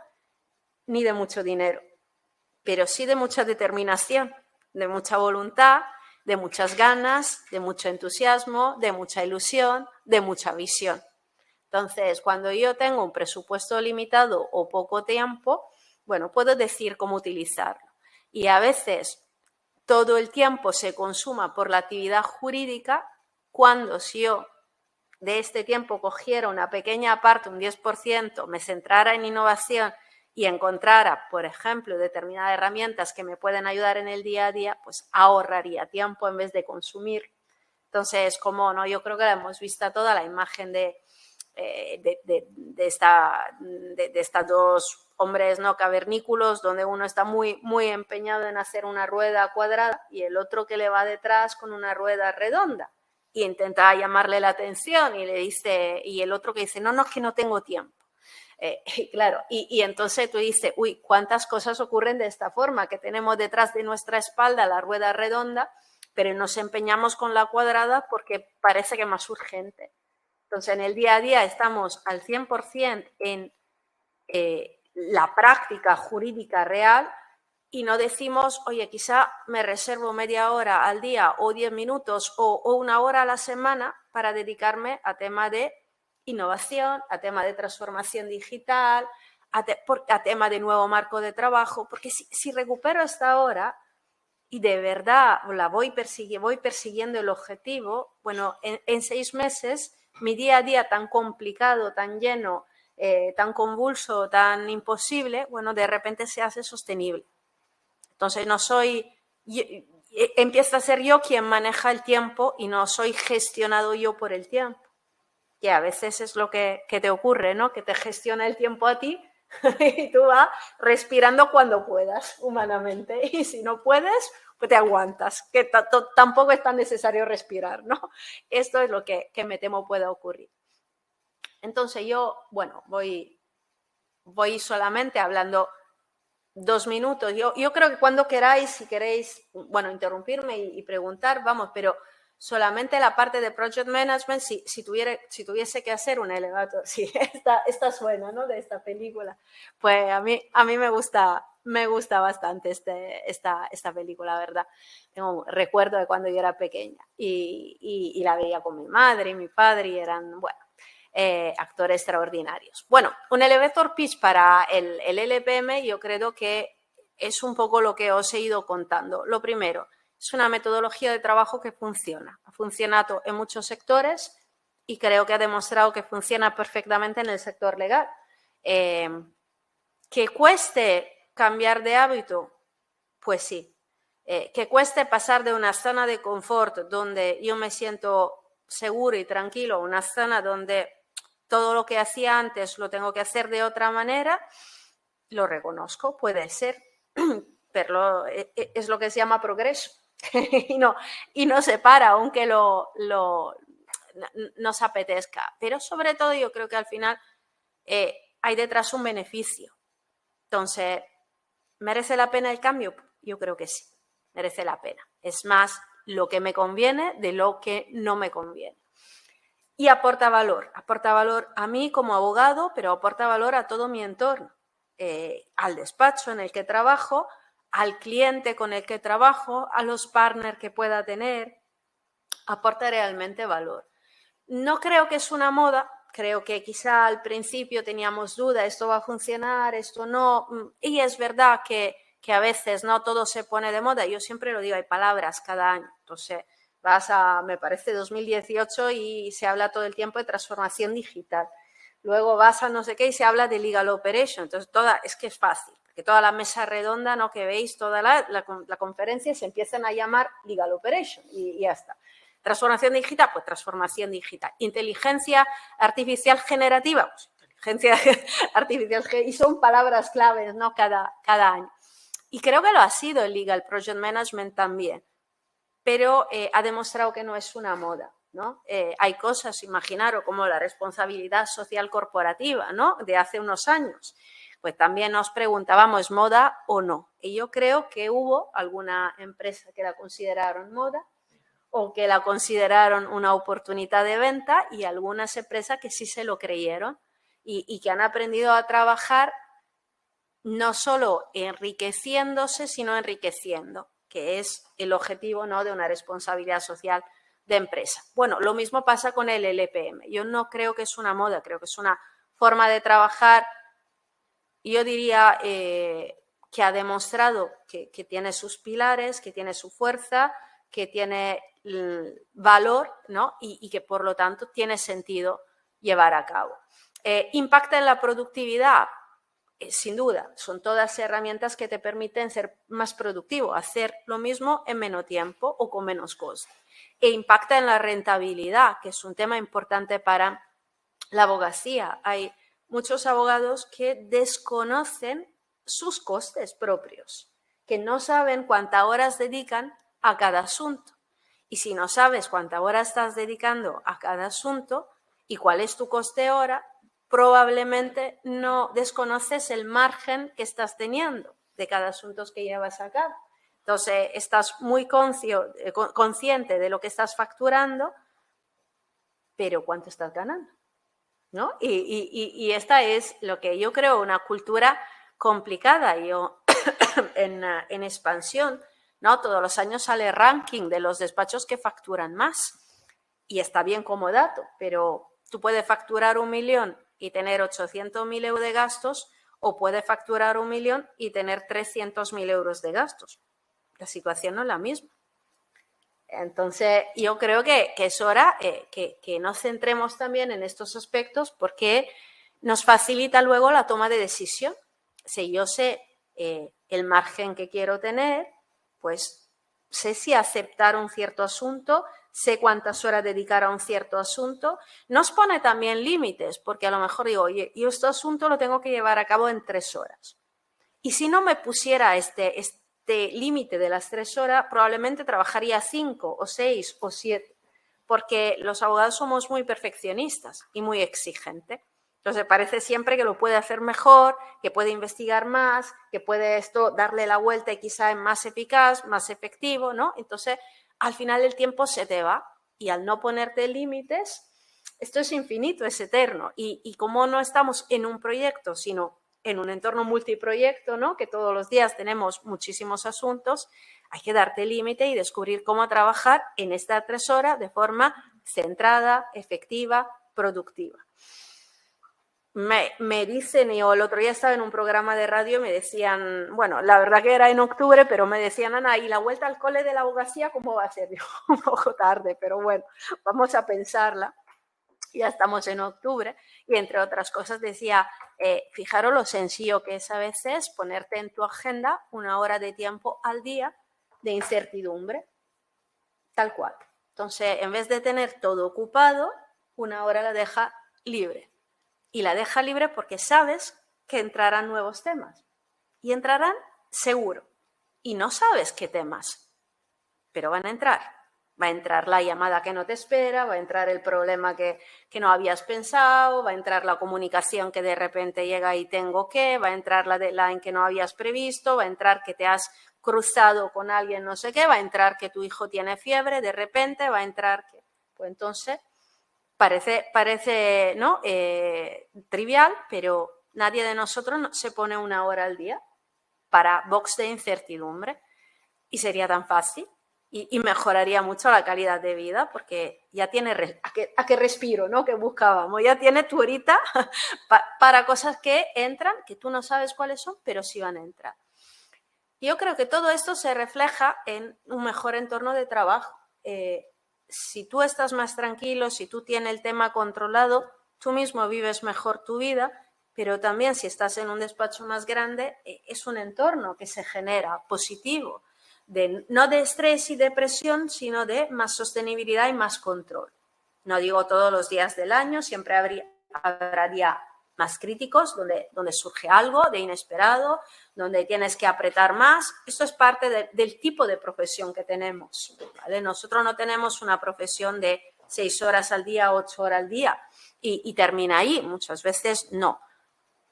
ni de mucho dinero, pero sí de mucha determinación, de mucha voluntad, de muchas ganas, de mucho entusiasmo, de mucha ilusión, de mucha visión. Entonces, cuando yo tengo un presupuesto limitado o poco tiempo, bueno, puedo decir cómo utilizarlo. Y a veces todo el tiempo se consuma por la actividad jurídica, cuando si yo de este tiempo cogiera una pequeña parte, un 10%, me centrara en innovación y encontrara, por ejemplo, determinadas herramientas que me pueden ayudar en el día a día, pues ahorraría tiempo en vez de consumir. Entonces, como no, yo creo que la hemos visto toda la imagen de estas dos hombres, ¿no?, cavernícolos, donde uno está muy empeñado en hacer una rueda cuadrada y el otro que le va detrás con una rueda redonda. Y intenta llamarle la atención y le dice, y el otro que dice, no, es que no tengo tiempo. Claro, y entonces tú dices, uy, cuántas cosas ocurren de esta forma, que tenemos detrás de nuestra espalda la rueda redonda, pero nos empeñamos con la cuadrada porque parece que es más urgente. Entonces, en el día a día estamos al 100% en la práctica jurídica real, y no decimos, oye, quizá me reservo media hora al día o 10 minutos o una hora a la semana para dedicarme a tema de innovación, a tema de transformación digital, a tema de nuevo marco de trabajo, porque si recupero esta hora y de verdad voy persiguiendo el objetivo, bueno, en 6 meses mi día a día tan complicado, tan lleno, tan convulso, tan imposible, bueno, de repente se hace sostenible. Entonces empiezo a ser yo quien maneja el tiempo y no soy gestionado yo por el tiempo, que a veces es lo que te ocurre, ¿no?, que te gestiona el tiempo a ti y tú vas respirando cuando puedas, humanamente, y si no puedes, pues te aguantas, que tampoco es tan necesario respirar, ¿no? Esto es lo que me temo pueda ocurrir. Entonces yo, bueno, voy solamente hablando 2 minutos. Yo creo que cuando queráis, si queréis, bueno, interrumpirme y preguntar, vamos, pero solamente la parte de Project Management, si tuviese que hacer un elevator, sí, esta suena, ¿no?, de esta película, pues a mí me gusta bastante esta película, ¿verdad? Tengo un recuerdo de cuando yo era pequeña y la veía con mi madre y mi padre y eran, bueno, actores extraordinarios. Bueno, un elevator pitch para el LPM yo creo que es un poco lo que os he ido contando. Lo primero, es una metodología de trabajo que funciona. Ha funcionado en muchos sectores y creo que ha demostrado que funciona perfectamente en el sector legal. ¿Que cueste cambiar de hábito? Pues sí. que cueste pasar de una zona de confort donde yo me siento seguro y tranquilo a una zona donde todo lo que hacía antes lo tengo que hacer de otra manera, lo reconozco, puede ser, pero es lo que se llama progreso y no se para, aunque nos apetezca. Pero sobre todo yo creo que al final hay detrás un beneficio. Entonces, ¿merece la pena el cambio? Yo creo que sí, merece la pena. Es más lo que me conviene de lo que no me conviene. Y aporta valor a mí como abogado, pero aporta valor a todo mi entorno, al despacho en el que trabajo, al cliente con el que trabajo, a los partners que pueda tener, aporta realmente valor. No creo que es una moda, creo que quizá al principio teníamos duda, esto va a funcionar, esto no, y es verdad que a veces no todo se pone de moda, yo siempre lo digo, hay palabras cada año, entonces vas a, me parece, 2018 y se habla todo el tiempo de transformación digital. Luego vas a no sé qué y se habla de legal operation. Entonces, es que es fácil, porque toda la mesa redonda, ¿no?, que veis, toda la conferencia se empiezan a llamar legal operation y ya está. Transformación digital, pues transformación digital. Inteligencia artificial generativa, pues inteligencia artificial, y son palabras claves, ¿no?, cada año. Y creo que lo ha sido el Legal Project Management también, pero ha demostrado que no es una moda, ¿no? Hay cosas, imaginaros, como la responsabilidad social corporativa, ¿no?, de hace unos años. Pues también nos preguntábamos, ¿es moda o no? Y yo creo que hubo alguna empresa que la consideraron moda o que la consideraron una oportunidad de venta y algunas empresas que sí se lo creyeron y que han aprendido a trabajar no solo enriqueciéndose, sino enriqueciendo, que es el objetivo, ¿no?, de una responsabilidad social de empresa. Bueno, lo mismo pasa con el LPM. Yo no creo que es una moda, creo que es una forma de trabajar, yo diría que ha demostrado que tiene sus pilares, que tiene su fuerza, que tiene valor, ¿no?, y que por lo tanto tiene sentido llevar a cabo. ¿Impacta en la productividad? Sin duda, son todas herramientas que te permiten ser más productivo, hacer lo mismo en menos tiempo o con menos coste. E impacta en la rentabilidad, que es un tema importante para la abogacía. Hay muchos abogados que desconocen sus costes propios, que no saben cuántas horas dedican a cada asunto. Y si no sabes cuántas horas estás dedicando a cada asunto y cuál es tu coste hora, probablemente no desconoces el margen que estás teniendo de cada asunto que llevas a cabo. Entonces, estás muy consciente de lo que estás facturando, pero ¿cuánto estás ganando?, ¿no? Y esta es lo que yo creo una cultura complicada. Yo en expansión, ¿no?, todos los años sale ranking de los despachos que facturan más y está bien como dato, pero tú puedes facturar 1 millón y tener 800.000 euros de gastos o puedes facturar 1 millón y tener 300.000 euros de gastos. La situación no es la misma. Entonces, yo creo que es hora que nos centremos también en estos aspectos porque nos facilita luego la toma de decisión. Si yo sé el margen que quiero tener, pues sé si aceptar un cierto asunto, sé cuántas horas dedicar a un cierto asunto. Nos pone también límites, porque a lo mejor digo, oye, yo este asunto lo tengo que llevar a cabo en 3 horas. Y si no me pusiera este límite de las 3 horas, probablemente trabajaría 5 o 6 o 7, porque los abogados somos muy perfeccionistas y muy exigentes. Entonces parece siempre que lo puede hacer mejor, que puede investigar más, que puede esto darle la vuelta y quizá es más eficaz, más efectivo, ¿no? Entonces al final el tiempo se te va y al no ponerte límites, esto es infinito, es eterno. Y como no estamos en un proyecto, sino en un entorno multiproyecto, ¿no?, que todos los días tenemos muchísimos asuntos, hay que darte límite y descubrir cómo trabajar en estas 3 horas de forma centrada, efectiva, productiva. Me dicen, yo el otro día estaba en un programa de radio y me decían, bueno, la verdad que era en octubre, pero me decían, Ana, ¿y la vuelta al cole de la abogacía cómo va a ser? Yo, un poco tarde, pero bueno, vamos a pensarla. Ya estamos en octubre y entre otras cosas decía, fijaros lo sencillo que es a veces ponerte en tu agenda 1 hora de tiempo al día de incertidumbre, tal cual. Entonces, en vez de tener todo ocupado, una hora la deja libre. Y la deja libre porque sabes que entrarán nuevos temas. Y entrarán seguro. Y no sabes qué temas, pero van a entrar. Va a entrar la llamada que no te espera, va a entrar el problema que no habías pensado, va a entrar la comunicación que de repente llega y tengo que, va a entrar la deadline que no habías previsto, va a entrar que te has cruzado con alguien no sé qué, va a entrar que tu hijo tiene fiebre, de repente va a entrar que... Pues entonces, parece ¿no? Trivial, pero nadie de nosotros se pone una hora al día para box de incertidumbre y sería tan fácil. Y mejoraría mucho la calidad de vida porque ya tiene a que respiro, ¿no? Que buscábamos, ya tiene tu horita para cosas que entran, que tú no sabes cuáles son, pero sí van a entrar. Yo creo que todo esto se refleja en un mejor entorno de trabajo. Si tú estás más tranquilo, si tú tienes el tema controlado, tú mismo vives mejor tu vida, pero también si estás en un despacho más grande, es un entorno que se genera positivo. No de estrés y depresión, sino de más sostenibilidad y más control. No digo todos los días del año, siempre habrá días más críticos donde surge algo de inesperado, donde tienes que apretar más. Esto es parte del tipo de profesión que tenemos, ¿vale? Nosotros no tenemos una profesión de 6 horas al día, 8 horas al día y termina ahí. Muchas veces no.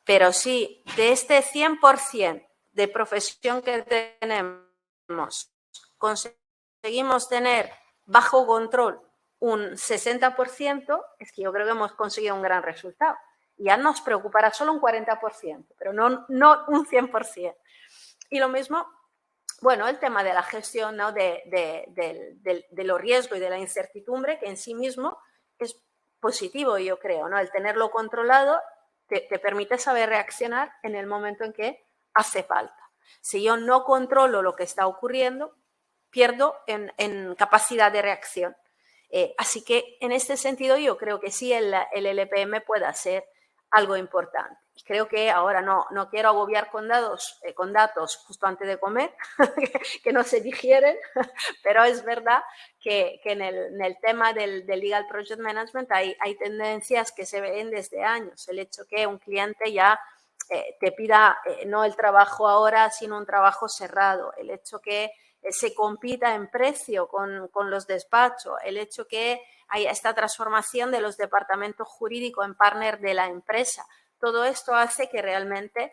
Pero sí, de este 100% de profesión que tenemos, conseguimos tener bajo control un 60%, es que yo creo que hemos conseguido un gran resultado. Ya nos preocupará solo un 40%, pero no un 100%. Y lo mismo, bueno, el tema de la gestión, ¿no? de los riesgos y de la incertidumbre, que en sí mismo es positivo, yo creo, ¿no? El tenerlo controlado te permite saber reaccionar en el momento en que hace falta. Si yo no controlo lo que está ocurriendo, pierdo en capacidad de reacción. Así que en este sentido yo creo que sí el LPM puede ser algo importante. Y creo que ahora no quiero agobiar con datos justo antes de comer, que no se digieren, pero es verdad que en el tema del Legal Project Management hay tendencias que se ven desde años. El hecho que un cliente ya te pida no el trabajo ahora, sino un trabajo cerrado. El hecho que se compita en precio con los despachos. El hecho que haya esta transformación de los departamentos jurídicos en partner de la empresa. Todo esto hace que realmente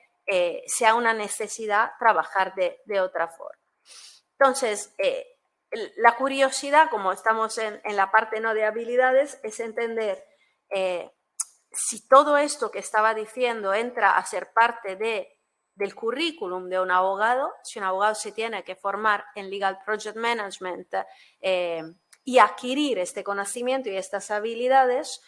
sea una necesidad trabajar de otra forma. Entonces, la curiosidad, como estamos en la parte no de habilidades, es entender si todo esto que estaba diciendo entra a ser parte del currículum de un abogado, si un abogado se tiene que formar en Legal Project Management y adquirir este conocimiento y estas habilidades,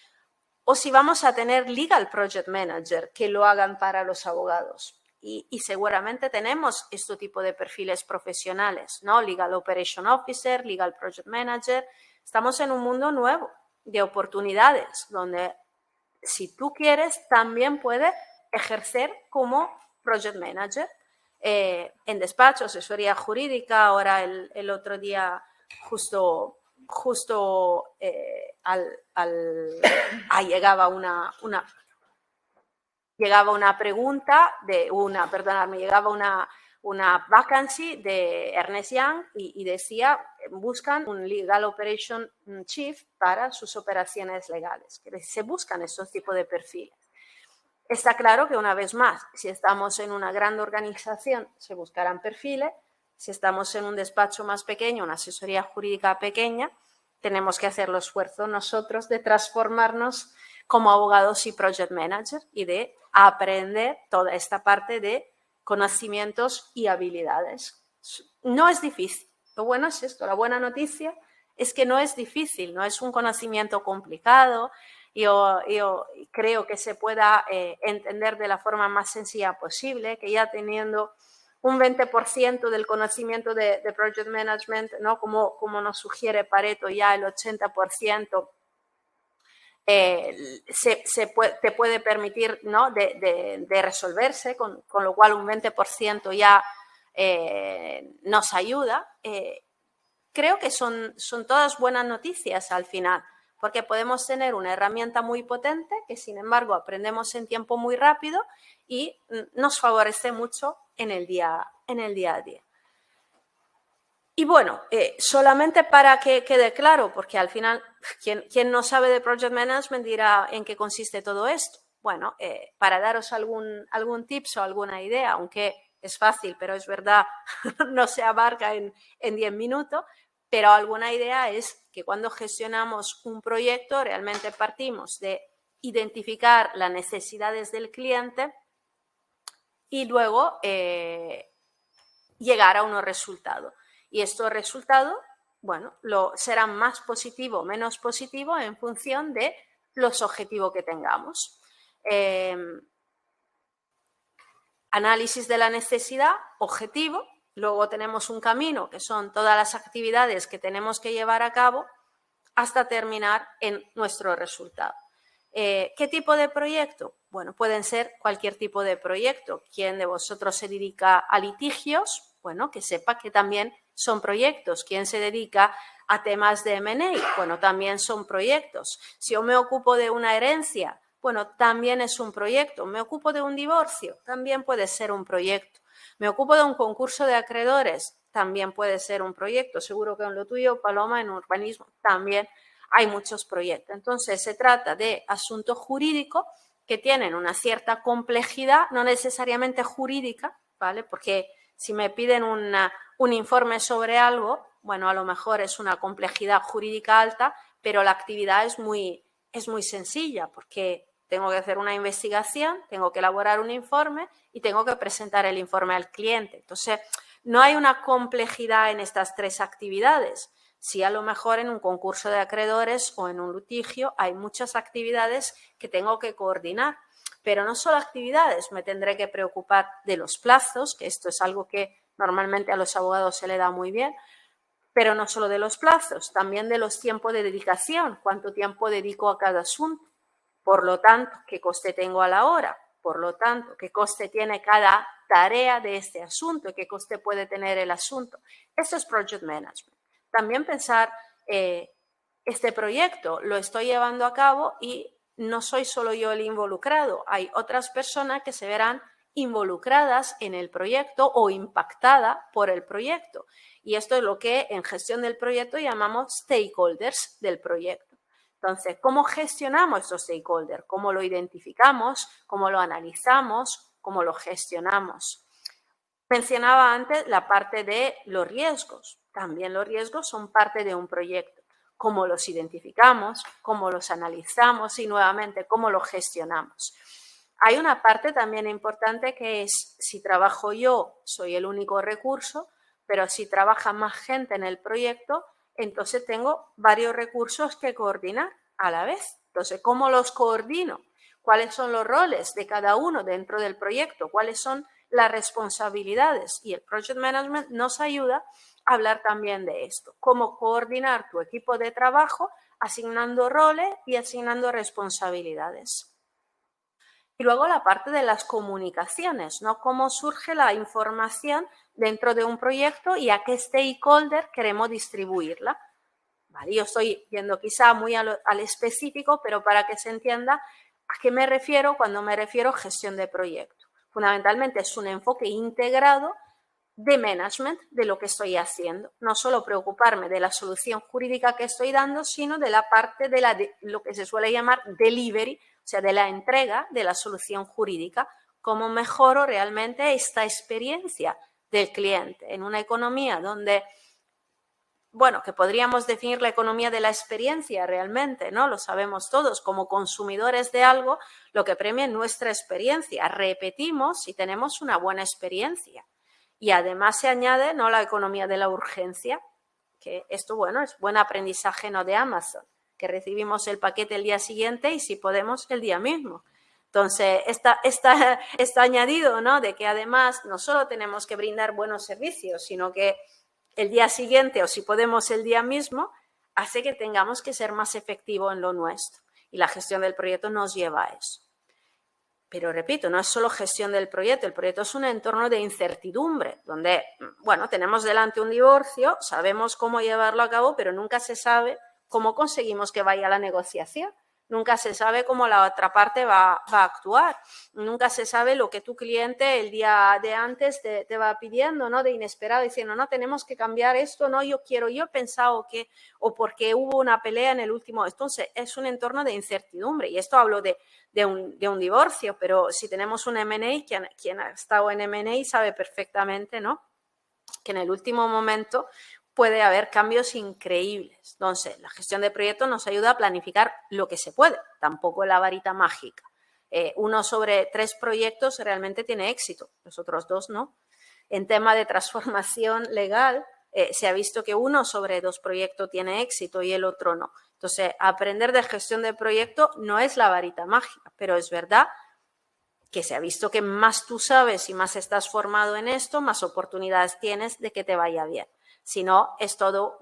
o si vamos a tener Legal Project Manager que lo hagan para los abogados. Y seguramente tenemos este tipo de perfiles profesionales, ¿no? Legal Operation Officer, Legal Project Manager. Estamos en un mundo nuevo de oportunidades donde si tú quieres también puedes ejercer como Project Manager en despacho, asesoría jurídica. Ahora el otro día justo llegaba una pregunta llegaba una vacancy de Ernst Young y decía, buscan un Legal Operation Chief para sus operaciones legales. Que se buscan estos tipos de perfiles. Está claro que una vez más, si estamos en una gran organización, se buscarán perfiles. Si estamos en un despacho más pequeño, una asesoría jurídica pequeña, tenemos que hacer el esfuerzo nosotros de transformarnos como abogados y project manager y de aprender toda esta parte de conocimientos y habilidades. No es difícil. Lo bueno es esto, la buena noticia es que no es difícil, no es un conocimiento complicado. Yo creo que se pueda entender de la forma más sencilla posible, que ya teniendo un 20% del conocimiento de Project Management, ¿no? Como nos sugiere Pareto, ya el 80% te puede permitir, ¿no? de resolverse, con lo cual un 20% ya nos ayuda, creo que son todas buenas noticias al final, porque podemos tener una herramienta muy potente que, sin embargo, aprendemos en tiempo muy rápido y nos favorece mucho en el día a día. Y bueno, solamente para que quede claro, porque al final quien no sabe de Project Management dirá en qué consiste todo esto. Bueno, para daros algún tips o alguna idea, aunque es fácil, pero es verdad, no se abarca en 10 minutos, pero alguna idea es que cuando gestionamos un proyecto realmente partimos de identificar las necesidades del cliente y luego llegar a unos resultados. Y estos resultados, bueno, serán más positivos o menos positivos en función de los objetivos que tengamos. Análisis de la necesidad, objetivo. Luego tenemos un camino que son todas las actividades que tenemos que llevar a cabo hasta terminar en nuestro resultado. ¿Qué tipo de proyecto? Bueno, pueden ser cualquier tipo de proyecto. ¿Quién de vosotros se dedica a litigios? Bueno, que sepa que también son proyectos. ¿Quién se dedica a temas de M&A? Bueno, también son proyectos. Si yo me ocupo de una herencia, bueno, también es un proyecto. Me ocupo de un divorcio, también puede ser un proyecto. Me ocupo de un concurso de acreedores, también puede ser un proyecto. Seguro que en lo tuyo, Paloma, en urbanismo, también hay muchos proyectos. Entonces, se trata de asuntos jurídicos que tienen una cierta complejidad, no necesariamente jurídica, ¿vale? Porque si me piden un informe sobre algo, bueno, a lo mejor es una complejidad jurídica alta, pero la actividad es muy sencilla, porque tengo que hacer una investigación, tengo que elaborar un informe y tengo que presentar el informe al cliente. Entonces, no hay una complejidad en estas tres actividades. Sí, a lo mejor en un concurso de acreedores o en un litigio hay muchas actividades que tengo que coordinar, pero no solo actividades, me tendré que preocupar de los plazos, que esto es algo que normalmente a los abogados se le da muy bien, pero no solo de los plazos, también de los tiempos de dedicación, cuánto tiempo dedico a cada asunto, por lo tanto, qué coste tengo a la hora, por lo tanto, qué coste tiene cada tarea de este asunto, qué coste puede tener el asunto. Eso es Project Management. También pensar, este proyecto lo estoy llevando a cabo y no soy solo yo el involucrado, hay otras personas que se verán involucradas en el proyecto o impactadas por el proyecto. Y esto es lo que en gestión del proyecto llamamos stakeholders del proyecto. Entonces, ¿cómo gestionamos estos stakeholders? ¿Cómo lo identificamos? ¿Cómo lo analizamos? ¿Cómo lo gestionamos? Mencionaba antes la parte de los riesgos. También los riesgos son parte de un proyecto. ¿Cómo los identificamos? ¿Cómo los analizamos? Y nuevamente, ¿cómo los gestionamos? Hay una parte también importante que es, si trabajo yo, soy el único recurso, pero si trabaja más gente en el proyecto, entonces tengo varios recursos que coordinar a la vez. Entonces, ¿cómo los coordino? ¿Cuáles son los roles de cada uno dentro del proyecto? ¿Cuáles son las responsabilidades? Y el Project Management nos ayuda a hablar también de esto. Cómo coordinar tu equipo de trabajo asignando roles y asignando responsabilidades. Y luego la parte de las comunicaciones, ¿no? Cómo surge la información dentro de un proyecto y a qué stakeholder queremos distribuirla. Vale, yo estoy yendo quizá muy al específico, pero para que se entienda a qué me refiero cuando me refiero a gestión de proyecto. Fundamentalmente es un enfoque integrado de management de lo que estoy haciendo. No solo preocuparme de la solución jurídica que estoy dando, sino de la parte de lo que se suele llamar delivery, o sea, de la entrega de la solución jurídica. Cómo mejoro realmente esta experiencia del cliente en una economía donde, bueno, que podríamos definir la economía de la experiencia realmente, ¿no? Lo sabemos todos, como consumidores de algo, lo que premia es nuestra experiencia. Repetimos si tenemos una buena experiencia. Y además se añade, ¿no?, la economía de la urgencia, que esto, bueno, es buen aprendizaje, ¿no?, de Amazon, que recibimos el paquete el día siguiente y si podemos el día mismo. Entonces, está añadido, ¿no?, de que además no solo tenemos que brindar buenos servicios, sino que el día siguiente o si podemos el día mismo, hace que tengamos que ser más efectivos en lo nuestro. Y la gestión del proyecto nos lleva a eso. Pero repito, no es solo gestión del proyecto, el proyecto es un entorno de incertidumbre, donde, bueno, tenemos delante un divorcio, sabemos cómo llevarlo a cabo, pero nunca se sabe cómo conseguimos que vaya la negociación. Nunca se sabe cómo la otra parte va a actuar. Nunca se sabe lo que tu cliente el día de antes te va pidiendo, ¿no? De inesperado, diciendo, no, tenemos que cambiar esto, no, yo he pensado que, o porque hubo una pelea en el último. Entonces, es un entorno de incertidumbre. Y esto hablo de un divorcio, pero si tenemos un M&A, quien ha estado en M&A sabe perfectamente, ¿no? Que en el último momento puede haber cambios increíbles. Entonces, la gestión de proyectos nos ayuda a planificar lo que se puede, tampoco la varita mágica. 1 sobre 3 proyectos realmente tiene éxito, los otros 2 no. En tema de transformación legal, se ha visto que 1 sobre 2 proyectos tiene éxito y el otro no. Entonces, aprender de gestión de proyecto no es la varita mágica, pero es verdad que se ha visto que más tú sabes y más estás formado en esto, más oportunidades tienes de que te vaya bien. Si no, es todo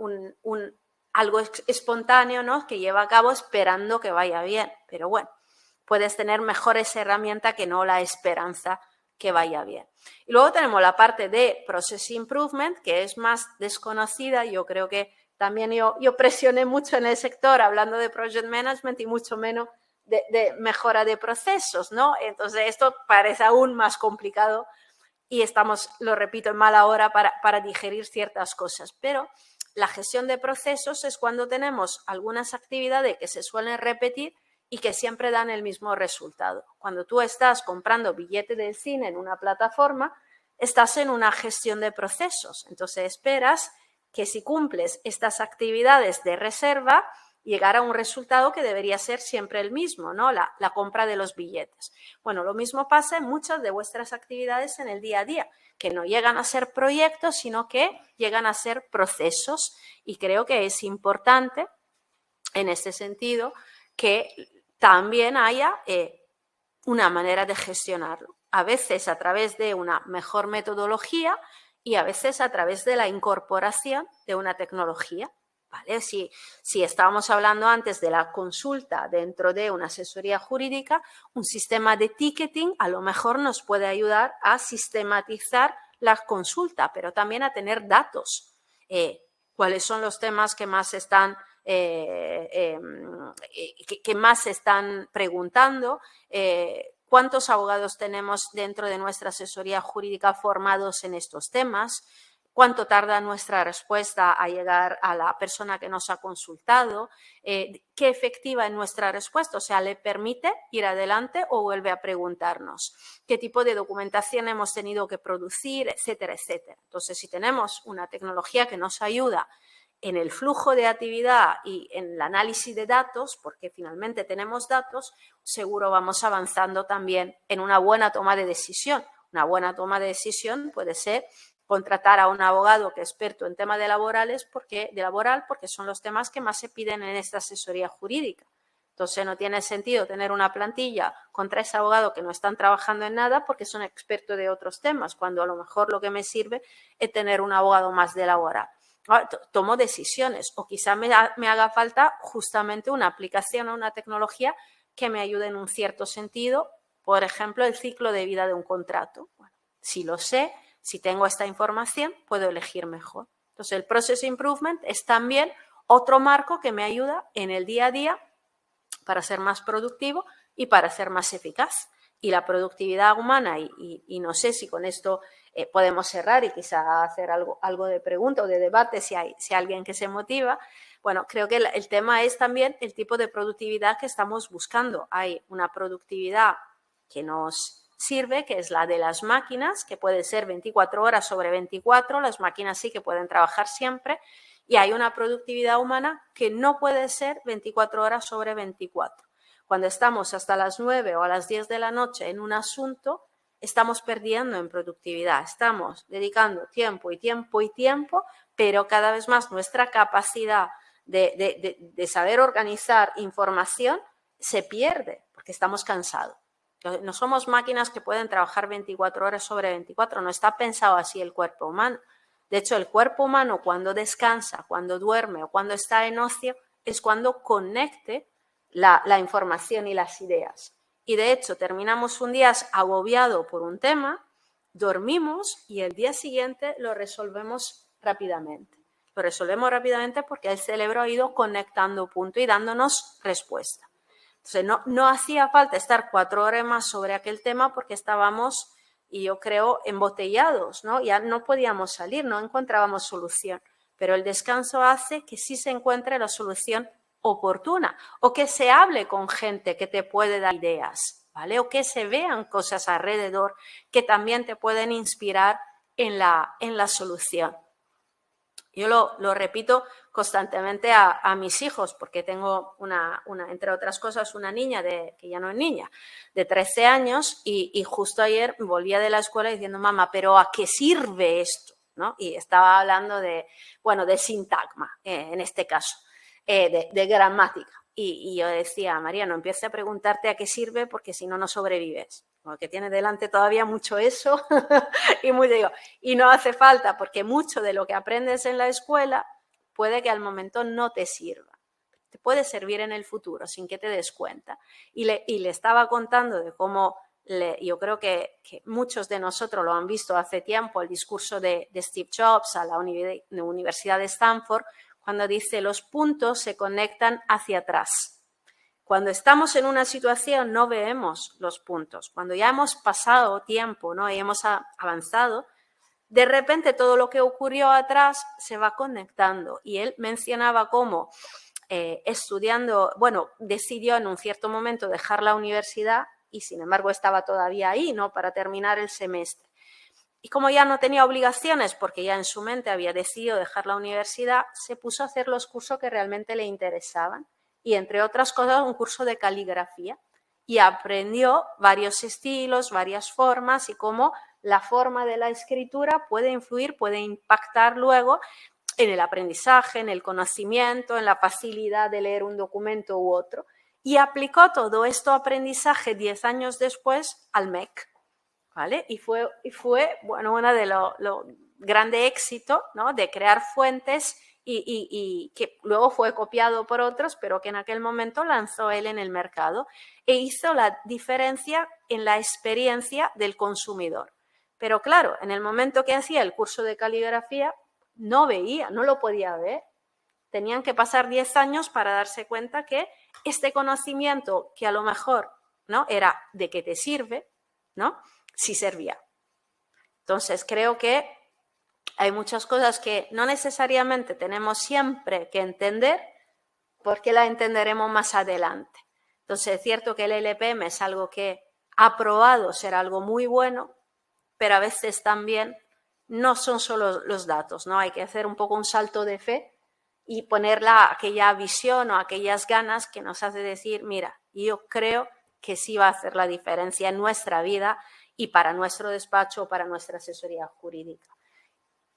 algo espontáneo, ¿no? Que lleva a cabo esperando que vaya bien. Pero bueno, puedes tener mejores herramientas que no la esperanza que vaya bien. Y luego tenemos la parte de Process Improvement, que es más desconocida. Yo creo que también yo presioné mucho en el sector hablando de Project Management y mucho menos de mejora de procesos, ¿no? Entonces, esto parece aún más complicado y estamos, lo repito, en mala hora para digerir ciertas cosas. Pero la gestión de procesos es cuando tenemos algunas actividades que se suelen repetir y que siempre dan el mismo resultado. Cuando tú estás comprando billete del cine en una plataforma, estás en una gestión de procesos. Entonces, esperas que si cumples estas actividades de reserva, llegar a un resultado que debería ser siempre el mismo, ¿no? La compra de los billetes. Bueno, lo mismo pasa en muchas de vuestras actividades en el día a día, que no llegan a ser proyectos, sino que llegan a ser procesos. Y creo que es importante, en este sentido, que también haya una manera de gestionarlo. A veces a través de una mejor metodología y a veces a través de la incorporación de una tecnología. ¿Vale? Si estábamos hablando antes de la consulta dentro de una asesoría jurídica, un sistema de ticketing a lo mejor nos puede ayudar a sistematizar la consulta, pero también a tener datos. ¿Cuáles son los temas que más están preguntando? ¿Cuántos abogados tenemos dentro de nuestra asesoría jurídica formados en estos temas? ¿Cuánto tarda nuestra respuesta a llegar a la persona que nos ha consultado? ¿Qué efectiva es nuestra respuesta? O sea, ¿le permite ir adelante o vuelve a preguntarnos? ¿Qué tipo de documentación hemos tenido que producir? Etcétera, etcétera. Entonces, si tenemos una tecnología que nos ayuda en el flujo de actividad y en el análisis de datos, porque finalmente tenemos datos, seguro vamos avanzando también en una buena toma de decisión. Una buena toma de decisión puede ser contratar a un abogado que es experto en temas de laboral porque son los temas que más se piden en esta asesoría jurídica. Entonces, no tiene sentido tener una plantilla contra ese abogado que no están trabajando en nada porque son expertos de otros temas, cuando a lo mejor lo que me sirve es tener un abogado más de laboral. Tomo decisiones o quizá me haga falta justamente una aplicación o una tecnología que me ayude en un cierto sentido, por ejemplo, el ciclo de vida de un contrato. Bueno, si lo sé, si tengo esta información, puedo elegir mejor. Entonces, el Process Improvement es también otro marco que me ayuda en el día a día para ser más productivo y para ser más eficaz. Y la productividad humana, y no sé si con esto podemos cerrar y quizá hacer algo de pregunta o de debate si hay alguien que se motiva. Bueno, creo que el tema es también el tipo de productividad que estamos buscando. Hay una productividad que nos sirve, que es la de las máquinas, que puede ser 24 horas sobre 24, las máquinas sí que pueden trabajar siempre, y hay una productividad humana que no puede ser 24 horas sobre 24. Cuando estamos hasta las 9 o a las 10 de la noche en un asunto, estamos perdiendo en productividad, estamos dedicando tiempo y tiempo y tiempo, pero cada vez más nuestra capacidad de saber organizar información se pierde porque estamos cansados. No somos máquinas que pueden trabajar 24 horas sobre 24, no está pensado así el cuerpo humano. De hecho, el cuerpo humano cuando descansa, cuando duerme o cuando está en ocio, es cuando conecte la información y las ideas. Y de hecho terminamos un día agobiado por un tema, dormimos y el día siguiente lo resolvemos rápidamente. Lo resolvemos rápidamente porque el cerebro ha ido conectando punto y dándonos respuesta. Entonces no hacía falta estar 4 horas más sobre aquel tema porque estábamos, y yo creo, embotellados, ¿no? Ya no podíamos salir, no encontrábamos solución. Pero el descanso hace que sí se encuentre la solución oportuna o que se hable con gente que te puede dar ideas, ¿vale? O que se vean cosas alrededor que también te pueden inspirar en la solución. Yo lo repito constantemente a mis hijos porque tengo entre otras cosas, una niña que ya no es niña, de 13 años y justo ayer volvía de la escuela diciendo, mamá, ¿pero a qué sirve esto? ¿No? Y estaba hablando de sintagma, en este caso, de gramática. Y yo decía, María, no empieces a preguntarte a qué sirve porque si no, no sobrevives. Porque tiene delante todavía mucho eso y no hace falta porque mucho de lo que aprendes en la escuela puede que al momento no te sirva. Te puede servir en el futuro sin que te des cuenta. Y le estaba contando de cómo yo creo que muchos de nosotros lo han visto hace tiempo, el discurso de Steve Jobs a la Universidad de Stanford, cuando dice los puntos se conectan hacia atrás. Cuando estamos en una situación no vemos los puntos. Cuando ya hemos pasado tiempo, ¿no? Y hemos avanzado, de repente todo lo que ocurrió atrás se va conectando. Y él mencionaba cómo decidió en un cierto momento dejar la universidad y sin embargo estaba todavía ahí, ¿no? Para terminar el semestre. Y como ya no tenía obligaciones porque ya en su mente había decidido dejar la universidad, se puso a hacer los cursos que realmente le interesaban. Y entre otras cosas un curso de caligrafía y aprendió varios estilos, varias formas y cómo la forma de la escritura puede influir, puede impactar luego en el aprendizaje, en el conocimiento, en la facilidad de leer un documento u otro. Y aplicó todo esto aprendizaje 10 años después al MEC, ¿vale? Y fue uno de los grandes éxitos, ¿no? De crear fuentes y que luego fue copiado por otros, pero que en aquel momento lanzó él en el mercado e hizo la diferencia en la experiencia del consumidor. Pero claro, en el momento que hacía el curso de caligrafía, no lo podía ver. Tenían que pasar 10 años para darse cuenta que este conocimiento, que a lo mejor, ¿no? Era de que te sirve, ¿no? Sí servía. Entonces, creo que hay muchas cosas que no necesariamente tenemos siempre que entender porque la entenderemos más adelante. Entonces, es cierto que el LPM es algo que ha probado ser algo muy bueno, pero a veces también no son solo los datos, ¿no? Hay que hacer un poco un salto de fe y ponerla aquella visión o aquellas ganas que nos hace decir, mira, yo creo que sí va a hacer la diferencia en nuestra vida y para nuestro despacho o para nuestra asesoría jurídica.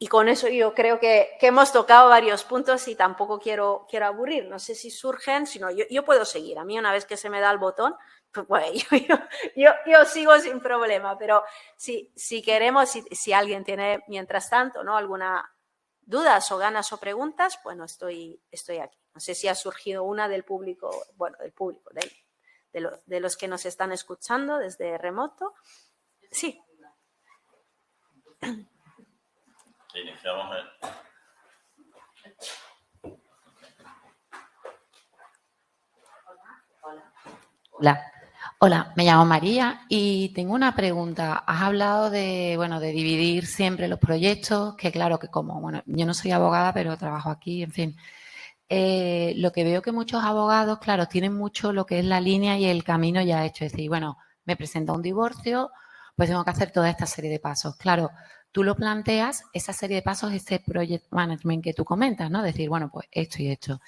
Y con eso yo creo que hemos tocado varios puntos y tampoco quiero aburrir. No sé si surgen, sino yo puedo seguir. A mí una vez que se me da el botón, pues bueno, yo sigo sin problema. Pero si queremos, si alguien tiene mientras tanto, ¿no? Alguna dudas o ganas o preguntas, bueno, estoy aquí. No sé si ha surgido una del público, de los que nos están escuchando desde remoto. Sí. Iniciamos Hola, me llamo María y tengo una pregunta. Has hablado de dividir siempre los proyectos, que claro que yo no soy abogada, pero trabajo aquí, en fin. Lo que veo que muchos abogados, claro, tienen mucho lo que es la línea y el camino ya hecho. Es decir, bueno, me presenta un divorcio, pues tengo que hacer toda esta serie de pasos. Claro, tú lo planteas, esa serie de pasos, ese project management que tú comentas, ¿no? Decir, bueno, pues esto y esto.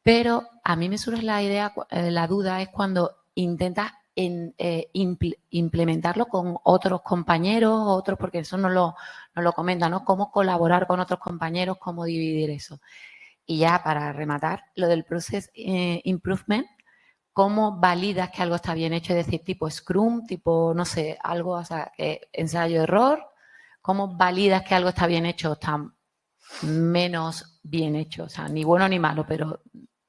Pero a mí me surge la duda es cuando intentas implementarlo con otros compañeros, porque eso no lo comentan, ¿no? Cómo colaborar con otros compañeros, cómo dividir eso. Y ya para rematar, lo del process improvement, ¿cómo validas que algo está bien hecho? Es decir, tipo Scrum, tipo, no sé, algo, o sea, ensayo-error. ¿Cómo validas que algo está bien hecho o está menos bien hecho? O sea, ni bueno ni malo, pero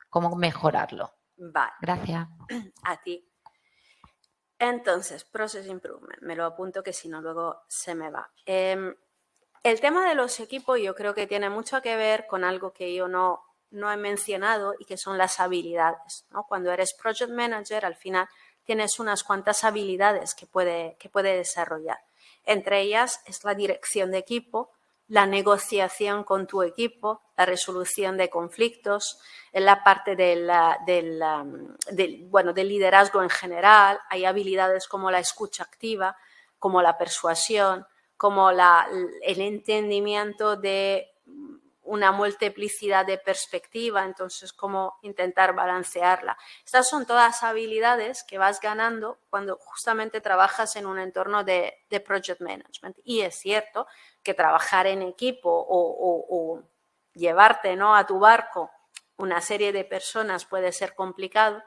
¿cómo mejorarlo? Vale. Gracias. A ti. Entonces, Process Improvement, me lo apunto que si no luego se me va. El tema de los equipos yo creo que tiene mucho que ver con algo que yo no he mencionado y que son las habilidades, ¿no? Cuando eres Project Manager, al final tienes unas cuantas habilidades que puede desarrollar. Entre ellas es la dirección de equipo, la negociación con tu equipo, la resolución de conflictos, en la parte del liderazgo en general. Hay habilidades como la escucha activa, como la persuasión, como el entendimiento de una multiplicidad de perspectiva, entonces cómo intentar balancearla. Estas son todas habilidades que vas ganando cuando justamente trabajas en un entorno de project management. Y es cierto que trabajar en equipo o llevarte, ¿no?, a tu barco una serie de personas puede ser complicado,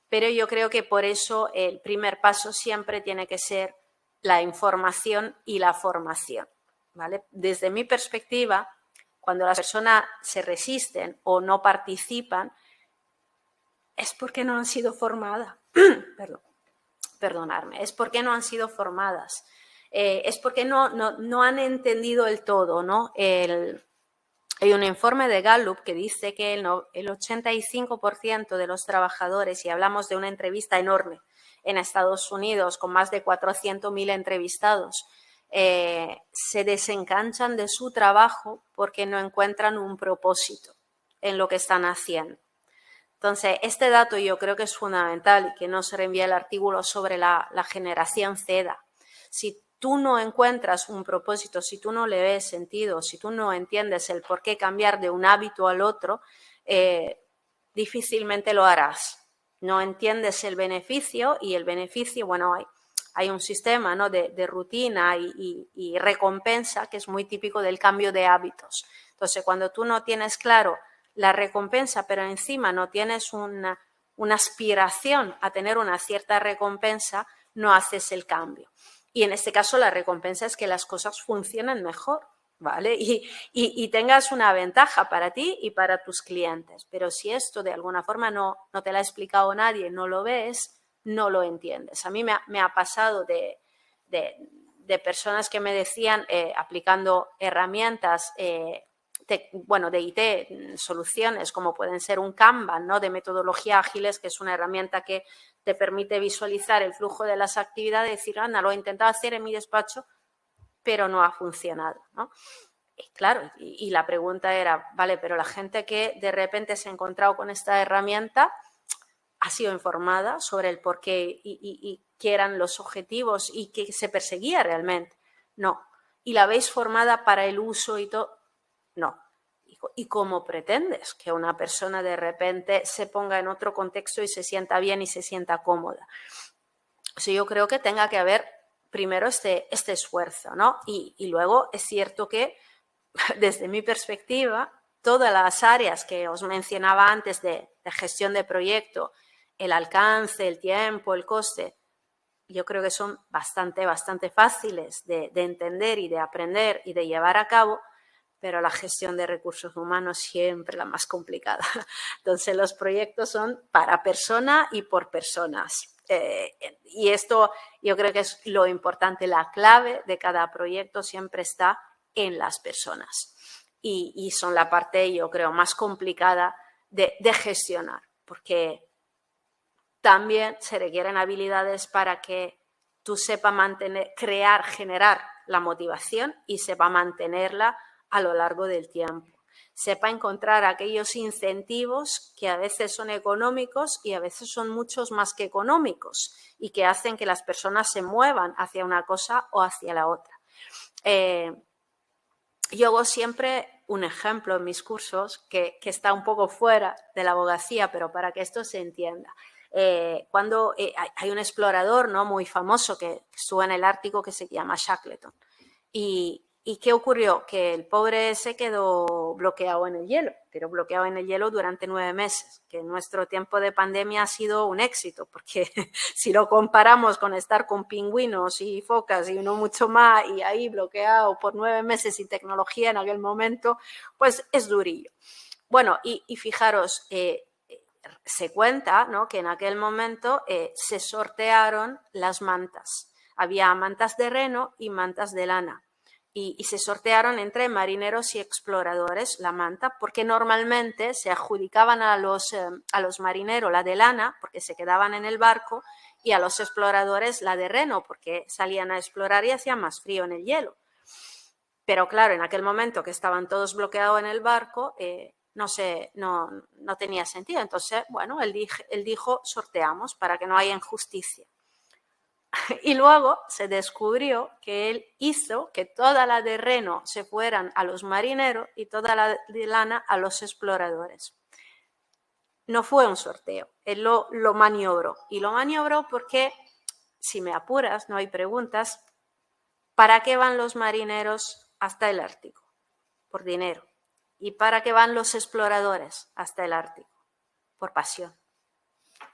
pero yo creo que por eso el primer paso siempre tiene que ser la información y la formación, ¿vale? Desde mi perspectiva, cuando las personas se resisten o no participan, es porque no han sido formadas. Perdonadme, es porque no han sido formadas. Es porque no han entendido el todo, ¿no? Hay un informe de Gallup que dice que el 85% de los trabajadores, y hablamos de una entrevista enorme en Estados Unidos con más de 400.000 entrevistados, se desenganchan de su trabajo porque no encuentran un propósito en lo que están haciendo. Entonces, este dato yo creo que es fundamental y que no se reenvía el artículo sobre la generación Z. Si tú no encuentras un propósito, si tú no le ves sentido, si tú no entiendes el por qué cambiar de un hábito al otro, difícilmente lo harás. No entiendes el beneficio y el beneficio, bueno, hay un sistema, ¿no?, de rutina y recompensa que es muy típico del cambio de hábitos. Entonces, cuando tú no tienes claro la recompensa, pero encima no tienes una aspiración a tener una cierta recompensa, no haces el cambio. Y en este caso la recompensa es que las cosas funcionen mejor, ¿vale? Y tengas una ventaja para ti y para tus clientes. Pero si esto de alguna forma no te lo ha explicado nadie, no lo ves, no lo entiendes. A mí me ha pasado de personas que me decían, aplicando herramientas de IT, soluciones como pueden ser un Kanban, ¿no?, de metodología ágiles, que es una herramienta que te permite visualizar el flujo de las actividades y decir, anda, lo he intentado hacer en mi despacho, pero no ha funcionado, ¿no? Y claro, y la pregunta era, vale, pero la gente que de repente se ha encontrado con esta herramienta ha sido informada sobre el por qué y qué eran los objetivos y qué se perseguía realmente. No. ¿Y la veis formada para el uso y todo? No. ¿Y cómo pretendes que una persona de repente se ponga en otro contexto y se sienta bien y se sienta cómoda? O sea, yo creo que tenga que haber primero este esfuerzo, ¿no? Y luego es cierto que, desde mi perspectiva, todas las áreas que os mencionaba antes de gestión de proyecto, el alcance, el tiempo, el coste, yo creo que son bastante fáciles de entender y de aprender y de llevar a cabo, pero la gestión de recursos humanos siempre la más complicada. Entonces, los proyectos son para persona y por personas. Y esto yo creo que es lo importante, la clave de cada proyecto siempre está en las personas. Y son la parte, yo creo, más complicada de gestionar, porque también se requieren habilidades para que tú sepas crear, generar la motivación y sepa mantenerla a lo largo del tiempo. Sepa encontrar aquellos incentivos que a veces son económicos y a veces son muchos más que económicos y que hacen que las personas se muevan hacia una cosa o hacia la otra. Yo hago siempre un ejemplo en mis cursos que está un poco fuera de la abogacía, pero para que esto se entienda. Cuando hay un explorador, ¿no?, muy famoso que estuvo en el Ártico, que se llama Shackleton. ¿Y qué ocurrió? Que el pobre se quedó bloqueado en el hielo, pero bloqueado en el hielo durante 9 meses, que en nuestro tiempo de pandemia ha sido un éxito, porque si lo comparamos con estar con pingüinos y focas y no mucho más, y ahí bloqueado por 9 meses sin tecnología en aquel momento, pues es durillo. Bueno, y fijaros, se cuenta, ¿no?, que en aquel momento se sortearon las mantas. Había mantas de reno y mantas de lana. Y se sortearon entre marineros y exploradores la manta, porque normalmente se adjudicaban a los marineros la de lana, porque se quedaban en el barco, y a los exploradores la de reno, porque salían a explorar y hacía más frío en el hielo. Pero claro, en aquel momento que estaban todos bloqueados en el barco, no tenía sentido. Entonces, bueno, él dijo, sorteamos para que no haya injusticia. Y luego se descubrió que él hizo que toda la de reno se fueran a los marineros y toda la de lana a los exploradores. No fue un sorteo, él lo maniobró. Y lo maniobró porque, si me apuras, no hay preguntas, ¿para qué van los marineros hasta el Ártico? Por dinero. ¿Y para qué van los exploradores hasta el Ártico? Por pasión.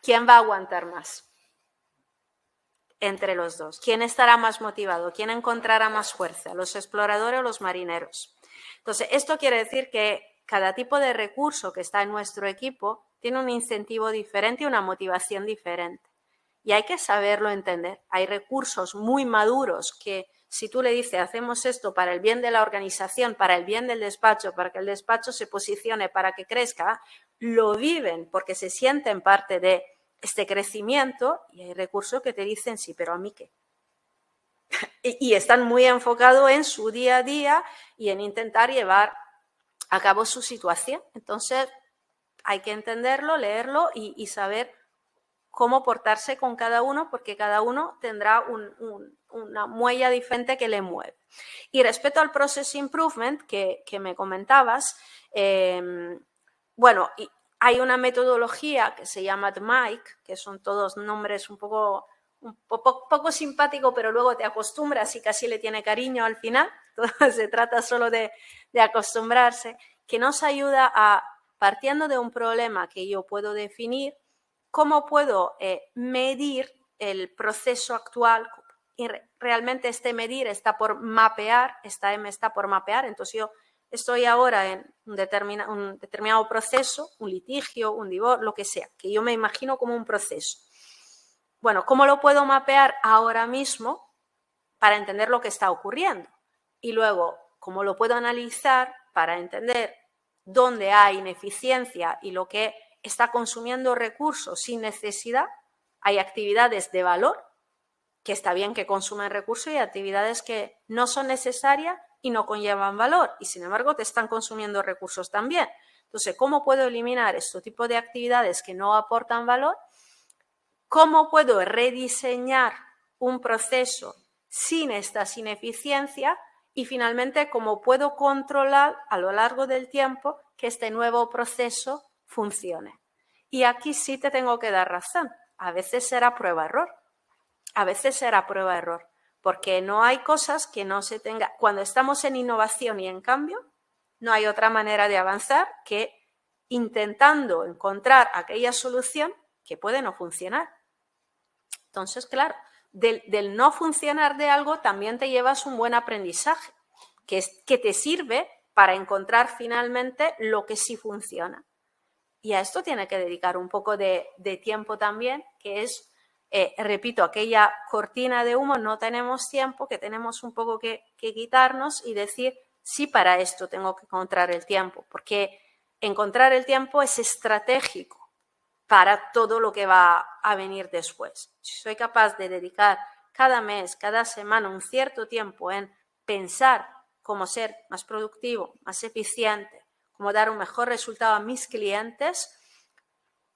¿Quién va a aguantar más entre los dos? ¿Quién estará más motivado? ¿Quién encontrará más fuerza? ¿Los exploradores o los marineros? Entonces, esto quiere decir que cada tipo de recurso que está en nuestro equipo tiene un incentivo diferente y una motivación diferente. Y hay que saberlo entender. Hay recursos muy maduros que, si tú le dices, hacemos esto para el bien de la organización, para el bien del despacho, para que el despacho se posicione, para que crezca, lo viven porque se sienten parte de este crecimiento, y hay recursos que te dicen, sí, pero ¿a mí qué? Y están muy enfocados en su día a día y en intentar llevar a cabo su situación. Entonces, hay que entenderlo, leerlo y saber cómo portarse con cada uno, porque cada uno tendrá una muella diferente que le mueve. Y respecto al Process Improvement que me comentabas, bueno, hay una metodología que se llama MIC, que son todos nombres un poco simpáticos, pero luego te acostumbras y casi le tiene cariño al final. Se trata solo de acostumbrarse, que nos ayuda a, partiendo de un problema que yo puedo definir, cómo puedo medir el proceso actual. Y realmente este medir está por mapear, esta M está por mapear. Entonces yo estoy ahora en un determinado proceso, un litigio, un divorcio, lo que sea, que yo me imagino como un proceso. Bueno, ¿cómo lo puedo mapear ahora mismo para entender lo que está ocurriendo? Y luego, ¿cómo lo puedo analizar para entender dónde hay ineficiencia y lo que está consumiendo recursos sin necesidad? Hay actividades de valor, que está bien que consumen recursos, y actividades que no son necesarias y no conllevan valor, y sin embargo te están consumiendo recursos también. Entonces, ¿cómo puedo eliminar este tipo de actividades que no aportan valor? ¿Cómo puedo rediseñar un proceso sin estas ineficiencias? Y finalmente, ¿cómo puedo controlar a lo largo del tiempo que este nuevo proceso funcione? Y aquí sí te tengo que dar razón. A veces será prueba-error. A veces será prueba-error. Porque no hay cosas que no se tenga. Cuando estamos en innovación y en cambio, no hay otra manera de avanzar que intentando encontrar aquella solución que puede no funcionar. Entonces, claro, del no funcionar de algo también te llevas un buen aprendizaje, que te sirve para encontrar finalmente lo que sí funciona. Y a esto tiene que dedicar un poco de tiempo también, que es, repito, aquella cortina de humo, no tenemos tiempo, que tenemos un poco que quitarnos y decir, sí, para esto tengo que encontrar el tiempo, porque encontrar el tiempo es estratégico para todo lo que va a venir después. Si soy capaz de dedicar cada mes, cada semana, un cierto tiempo en pensar cómo ser más productivo, más eficiente, cómo dar un mejor resultado a mis clientes,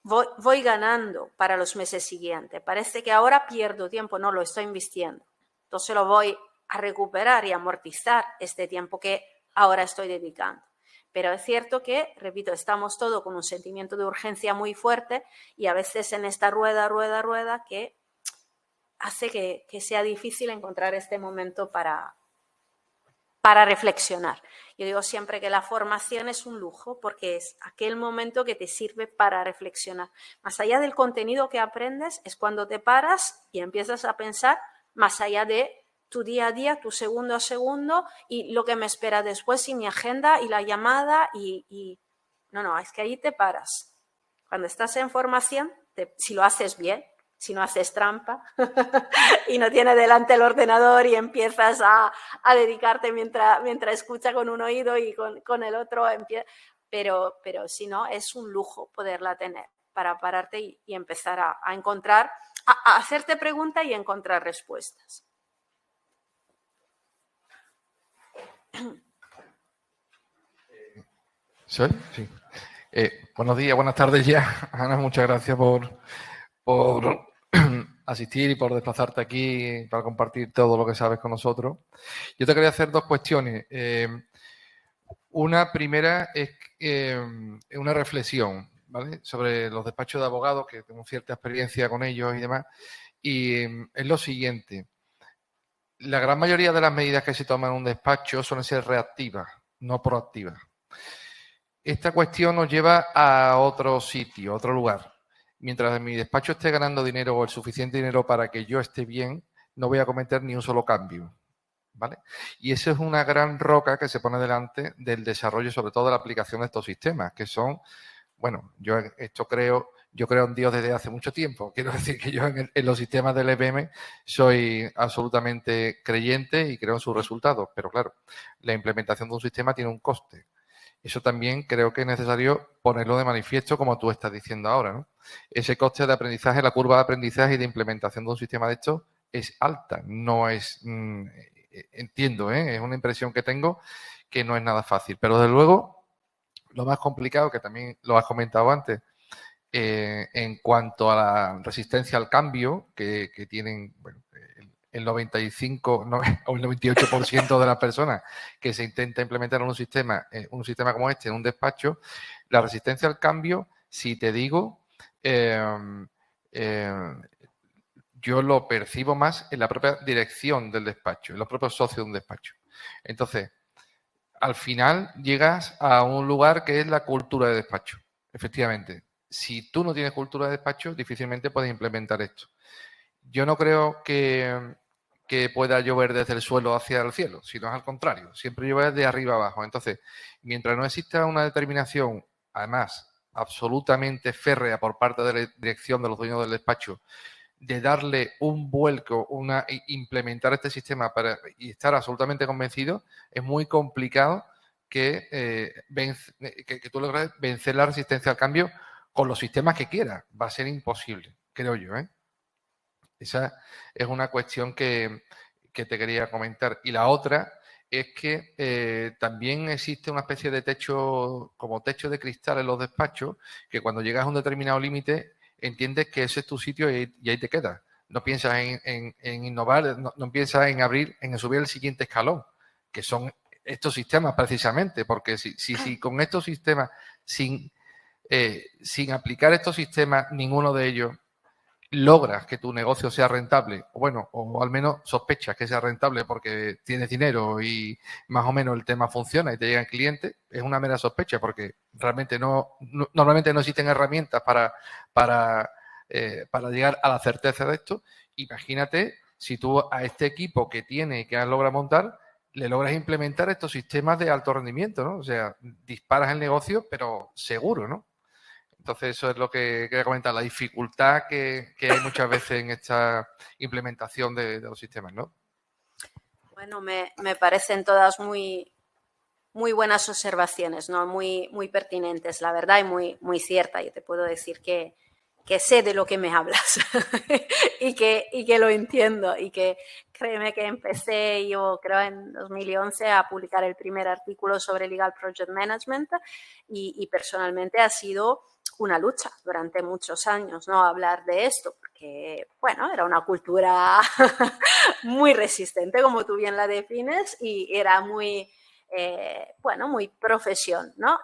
voy ganando para los meses siguientes. Parece que ahora pierdo tiempo, no, lo estoy invirtiendo. Entonces lo voy a recuperar y amortizar este tiempo que ahora estoy dedicando. Pero es cierto que, repito, estamos todos con un sentimiento de urgencia muy fuerte y a veces en esta rueda que hace que sea difícil encontrar este momento para reflexionar. Yo digo siempre que la formación es un lujo porque es aquel momento que te sirve para reflexionar. Más allá del contenido que aprendes, es cuando te paras y empiezas a pensar más allá de tu día a día, tu segundo a segundo y lo que me espera después y mi agenda y la llamada y no, es que ahí te paras. Cuando estás en formación, si lo haces bien, si no haces trampa y no tienes delante el ordenador y empiezas a dedicarte mientras escucha con un oído y con el otro, pero si no, es un lujo poderla tener para pararte y empezar a encontrar, a hacerte preguntas y encontrar respuestas. ¿Soy? Sí. Buenos días, buenas tardes ya. Ana, muchas gracias por asistir y por desplazarte aquí para compartir todo lo que sabes con nosotros. Yo te quería hacer dos cuestiones. Una primera es una reflexión, ¿vale? Sobre los despachos de abogados, que tengo cierta experiencia con ellos y demás. Y es lo siguiente. La gran mayoría de las medidas que se toman en un despacho suelen ser reactivas, no proactivas. Esta cuestión nos lleva a otro sitio, a otro lugar. Mientras en mi despacho esté ganando dinero o el suficiente dinero para que yo esté bien, no voy a cometer ni un solo cambio, ¿vale? Y esa es una gran roca que se pone delante del desarrollo, sobre todo de la aplicación de estos sistemas, que son, bueno, yo creo en Dios desde hace mucho tiempo. Quiero decir que yo en los sistemas del EPM soy absolutamente creyente y creo en sus resultados, pero claro, la implementación de un sistema tiene un coste. Eso también creo que es necesario ponerlo de manifiesto, como tú estás diciendo ahora, ¿no? Ese coste de aprendizaje, la curva de aprendizaje y de implementación de un sistema de estos es alta. No es, entiendo, es una impresión que tengo que no es nada fácil. Pero desde luego, lo más complicado, que también lo has comentado antes, en cuanto a la resistencia al cambio que tienen, bueno, el 95 o el 98% de las personas que se intenta implementar en un sistema como este, en un despacho, la resistencia al cambio, si te digo, yo lo percibo más en la propia dirección del despacho, en los propios socios de un despacho. Entonces, al final llegas a un lugar que es la cultura de despacho, efectivamente. Si tú no tienes cultura de despacho, difícilmente puedes implementar esto. Yo no creo que pueda llover desde el suelo hacia el cielo, sino al contrario, siempre llueve de arriba abajo. Entonces, mientras no exista una determinación, además, absolutamente férrea por parte de la dirección de los dueños del despacho, de darle un vuelco, implementar este sistema y estar absolutamente convencido, es muy complicado que tú logres vencer la resistencia al cambio con los sistemas que quieras. Va a ser imposible, creo yo, ¿eh? Esa es una cuestión que te quería comentar. Y la otra es que también existe una especie de techo, como techo de cristal en los despachos, que cuando llegas a un determinado límite entiendes que ese es tu sitio y ahí te quedas. No piensas en innovar, no piensas en subir el siguiente escalón, que son estos sistemas precisamente, porque si con estos sistemas, sin aplicar estos sistemas, ninguno de ellos logras que tu negocio sea rentable, o al menos sospechas que sea rentable porque tienes dinero y más o menos el tema funciona y te llegan clientes, es una mera sospecha porque realmente normalmente no existen herramientas para llegar a la certeza de esto. Imagínate si tú a este equipo que tiene y que has logrado montar, le logras implementar estos sistemas de alto rendimiento, ¿no? O sea, disparas el negocio, pero seguro, ¿no? Entonces, eso es lo que quería comentar, la dificultad que hay muchas veces en esta implementación de los sistemas, ¿no? Bueno, me parecen todas muy buenas observaciones, ¿no? Muy pertinentes, la verdad, y muy cierta. Yo te puedo decir que sé de lo que me hablas y que lo entiendo y que créeme que empecé yo creo en 2011 a publicar el primer artículo sobre Legal Project Management y personalmente ha sido una lucha durante muchos años, ¿no? Hablar de esto, porque, bueno, era una cultura muy resistente, como tú bien la defines, y era muy, muy profesión, ¿no?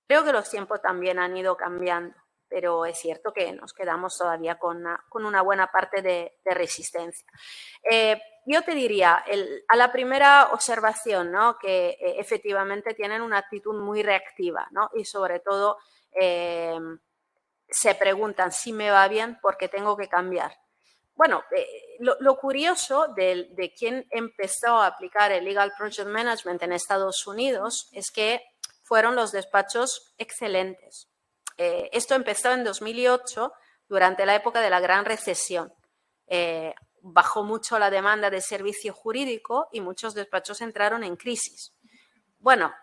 Creo que los tiempos también han ido cambiando, pero es cierto que nos quedamos todavía con una buena parte de resistencia. Yo te diría, a la primera observación, ¿no? Que efectivamente tienen una actitud muy reactiva, ¿no? Y sobre todo se preguntan si me va bien porque tengo que cambiar. Bueno, lo curioso de quien empezó a aplicar el Legal Project Management en Estados Unidos es que fueron los despachos excelentes, Esto empezó en 2008, durante la época de la gran recesión. Bajó mucho la demanda de servicio jurídico y muchos despachos entraron en crisis. Bueno,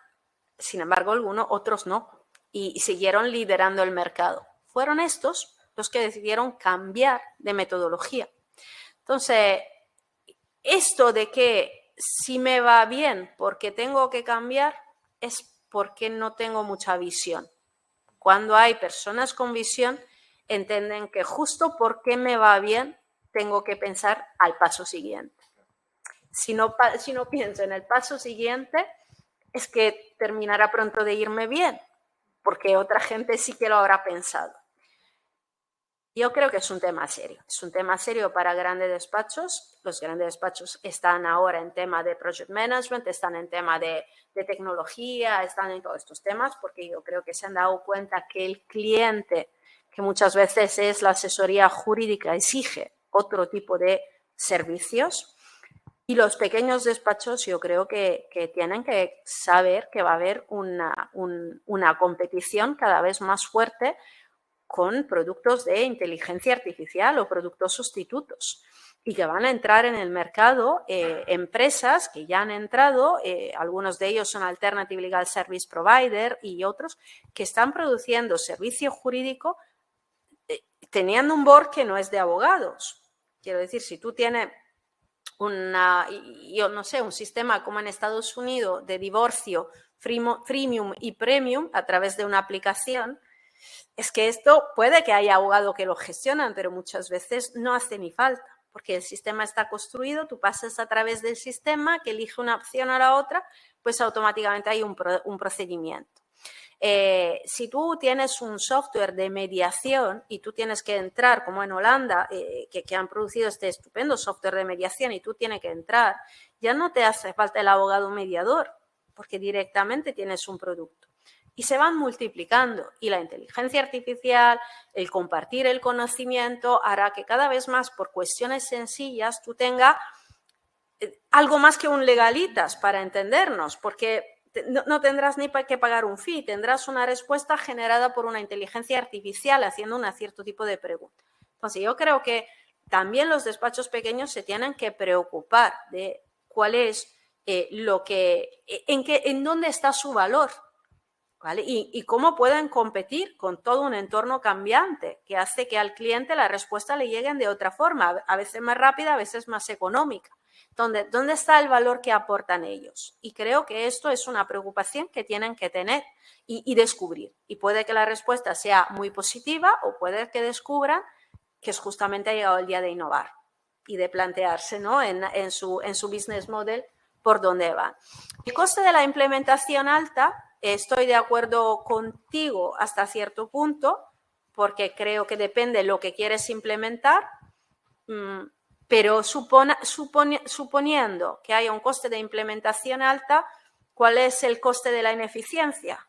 sin embargo, otros no, y siguieron liderando el mercado. Fueron estos los que decidieron cambiar de metodología. Entonces, esto de que si me va bien porque tengo que cambiar es porque no tengo mucha visión. Cuando hay personas con visión, entienden que justo porque me va bien tengo que pensar al paso siguiente. Si no pienso en el paso siguiente, es que terminará pronto de irme bien, porque otra gente sí que lo habrá pensado. Yo creo que es un tema serio para grandes despachos. Los grandes despachos están ahora en tema de project management, están en tema de tecnología, están en todos estos temas, porque yo creo que se han dado cuenta que el cliente, que muchas veces es la asesoría jurídica, exige otro tipo de servicios. Y los pequeños despachos yo creo que tienen que saber que va a haber una competición cada vez más fuerte con productos de inteligencia artificial o productos sustitutos y que van a entrar en el mercado empresas que ya han entrado, algunos de ellos son Alternative Legal Service Provider y otros que están produciendo servicio jurídico teniendo un board que no es de abogados. Quiero decir, si tú tienes un sistema como en Estados Unidos de divorcio freemium y premium a través de una aplicación, es que esto puede que haya abogados que lo gestionan, pero muchas veces no hace ni falta, porque el sistema está construido, tú pasas a través del sistema, que elige una opción a la otra, pues automáticamente hay un procedimiento. Si tú tienes un software de mediación y tú tienes que entrar, como en Holanda, que han producido este estupendo software de mediación y tú tienes que entrar, ya no te hace falta el abogado mediador, porque directamente tienes un producto. Y se van multiplicando y la inteligencia artificial, el compartir el conocimiento hará que cada vez más por cuestiones sencillas tú tengas algo más que un legalitas para entendernos, porque no tendrás ni que pagar un fee, tendrás una respuesta generada por una inteligencia artificial haciendo un cierto tipo de pregunta. Entonces yo creo que también los despachos pequeños se tienen que preocupar de cuál es en dónde está su valor. ¿Vale? Y cómo pueden competir con todo un entorno cambiante que hace que al cliente la respuesta le llegue de otra forma, a veces más rápida, a veces más económica. ¿Dónde está el valor que aportan ellos? Y creo que esto es una preocupación que tienen que tener y descubrir. Y puede que la respuesta sea muy positiva o puede que descubran que es justamente ha llegado el día de innovar y de plantearse, ¿no? en su business model por dónde van. El coste de la implementación alta. Estoy de acuerdo contigo hasta cierto punto, porque creo que depende de lo que quieres implementar, pero suponiendo que haya un coste de implementación alta, ¿cuál es el coste de la ineficiencia?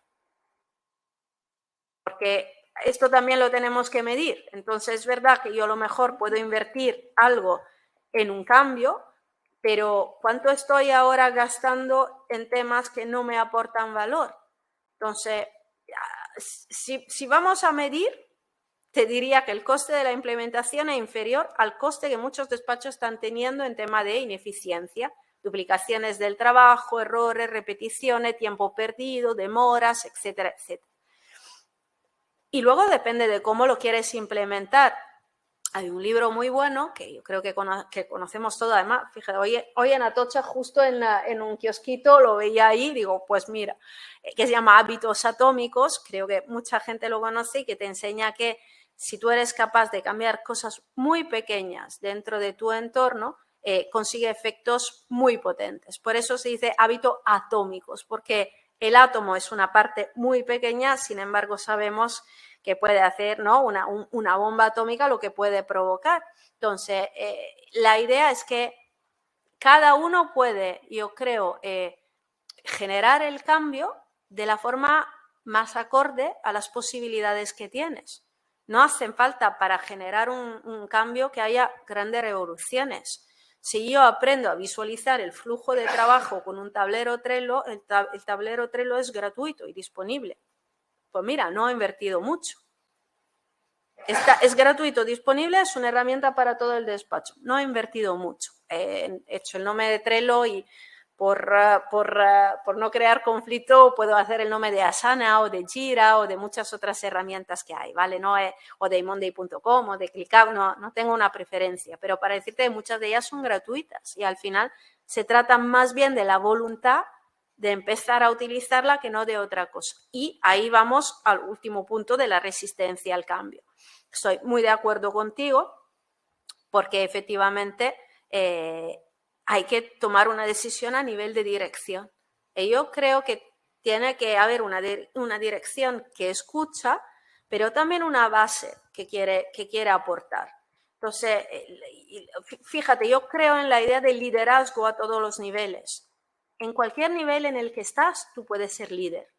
Porque esto también lo tenemos que medir. Entonces, es verdad que yo a lo mejor puedo invertir algo en un cambio, pero ¿cuánto estoy ahora gastando en temas que no me aportan valor? Entonces, si vamos a medir, te diría que el coste de la implementación es inferior al coste que muchos despachos están teniendo en tema de ineficiencia, duplicaciones del trabajo, errores, repeticiones, tiempo perdido, demoras, etcétera, etcétera. Y luego depende de cómo lo quieres implementar. Hay un libro muy bueno que yo creo que conocemos todos. Además, fíjate, hoy en Atocha, justo en un kiosquito, lo veía ahí, digo, pues mira, que se llama Hábitos Atómicos. Creo que mucha gente lo conoce y que te enseña que si tú eres capaz de cambiar cosas muy pequeñas dentro de tu entorno, consigue efectos muy potentes. Por eso se dice hábitos atómicos, porque el átomo es una parte muy pequeña, sin embargo sabemos que puede hacer, ¿no? una bomba atómica, lo que puede provocar. Entonces, la idea es que cada uno puede, yo creo, generar el cambio de la forma más acorde a las posibilidades que tienes. No hacen falta para generar un cambio que haya grandes revoluciones. Si yo aprendo a visualizar el flujo de trabajo con un tablero Trello, el tablero Trello es gratuito y disponible. Pues mira, no he invertido mucho. Es gratuito, disponible, es una herramienta para todo el despacho. No he invertido mucho. He hecho el nombre de Trello y por no crear conflicto puedo hacer el nombre de Asana o de Jira o de muchas otras herramientas que hay, ¿vale? O de monday.com o de ClickUp, no tengo una preferencia, pero para decirte que muchas de ellas son gratuitas y al final se trata más bien de la voluntad de empezar a utilizarla que no de otra cosa. Y ahí vamos al último punto de la resistencia al cambio. Estoy muy de acuerdo contigo porque efectivamente hay que tomar una decisión a nivel de dirección. Y yo creo que tiene que haber una dirección que escucha, pero también una base que quiere aportar. Entonces, fíjate, yo creo en la idea del liderazgo a todos los niveles. En cualquier nivel en el que estás, tú puedes ser líder.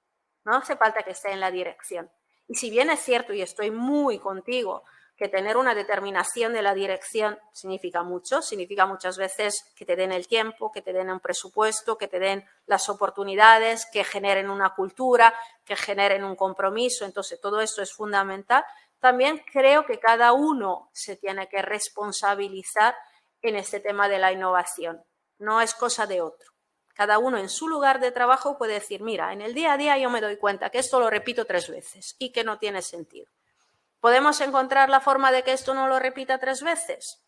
No hace falta que esté en la dirección. Y si bien es cierto, y estoy muy contigo, que tener una determinación de la dirección significa mucho, significa muchas veces que te den el tiempo, que te den un presupuesto, que te den las oportunidades, que generen una cultura, que generen un compromiso. Entonces, todo esto es fundamental. También creo que cada uno se tiene que responsabilizar en este tema de la innovación. No es cosa de otro. Cada uno en su lugar de trabajo puede decir, mira, en el día a día yo me doy cuenta que esto lo repito 3 veces y que no tiene sentido. ¿Podemos encontrar la forma de que esto no lo repita 3 veces?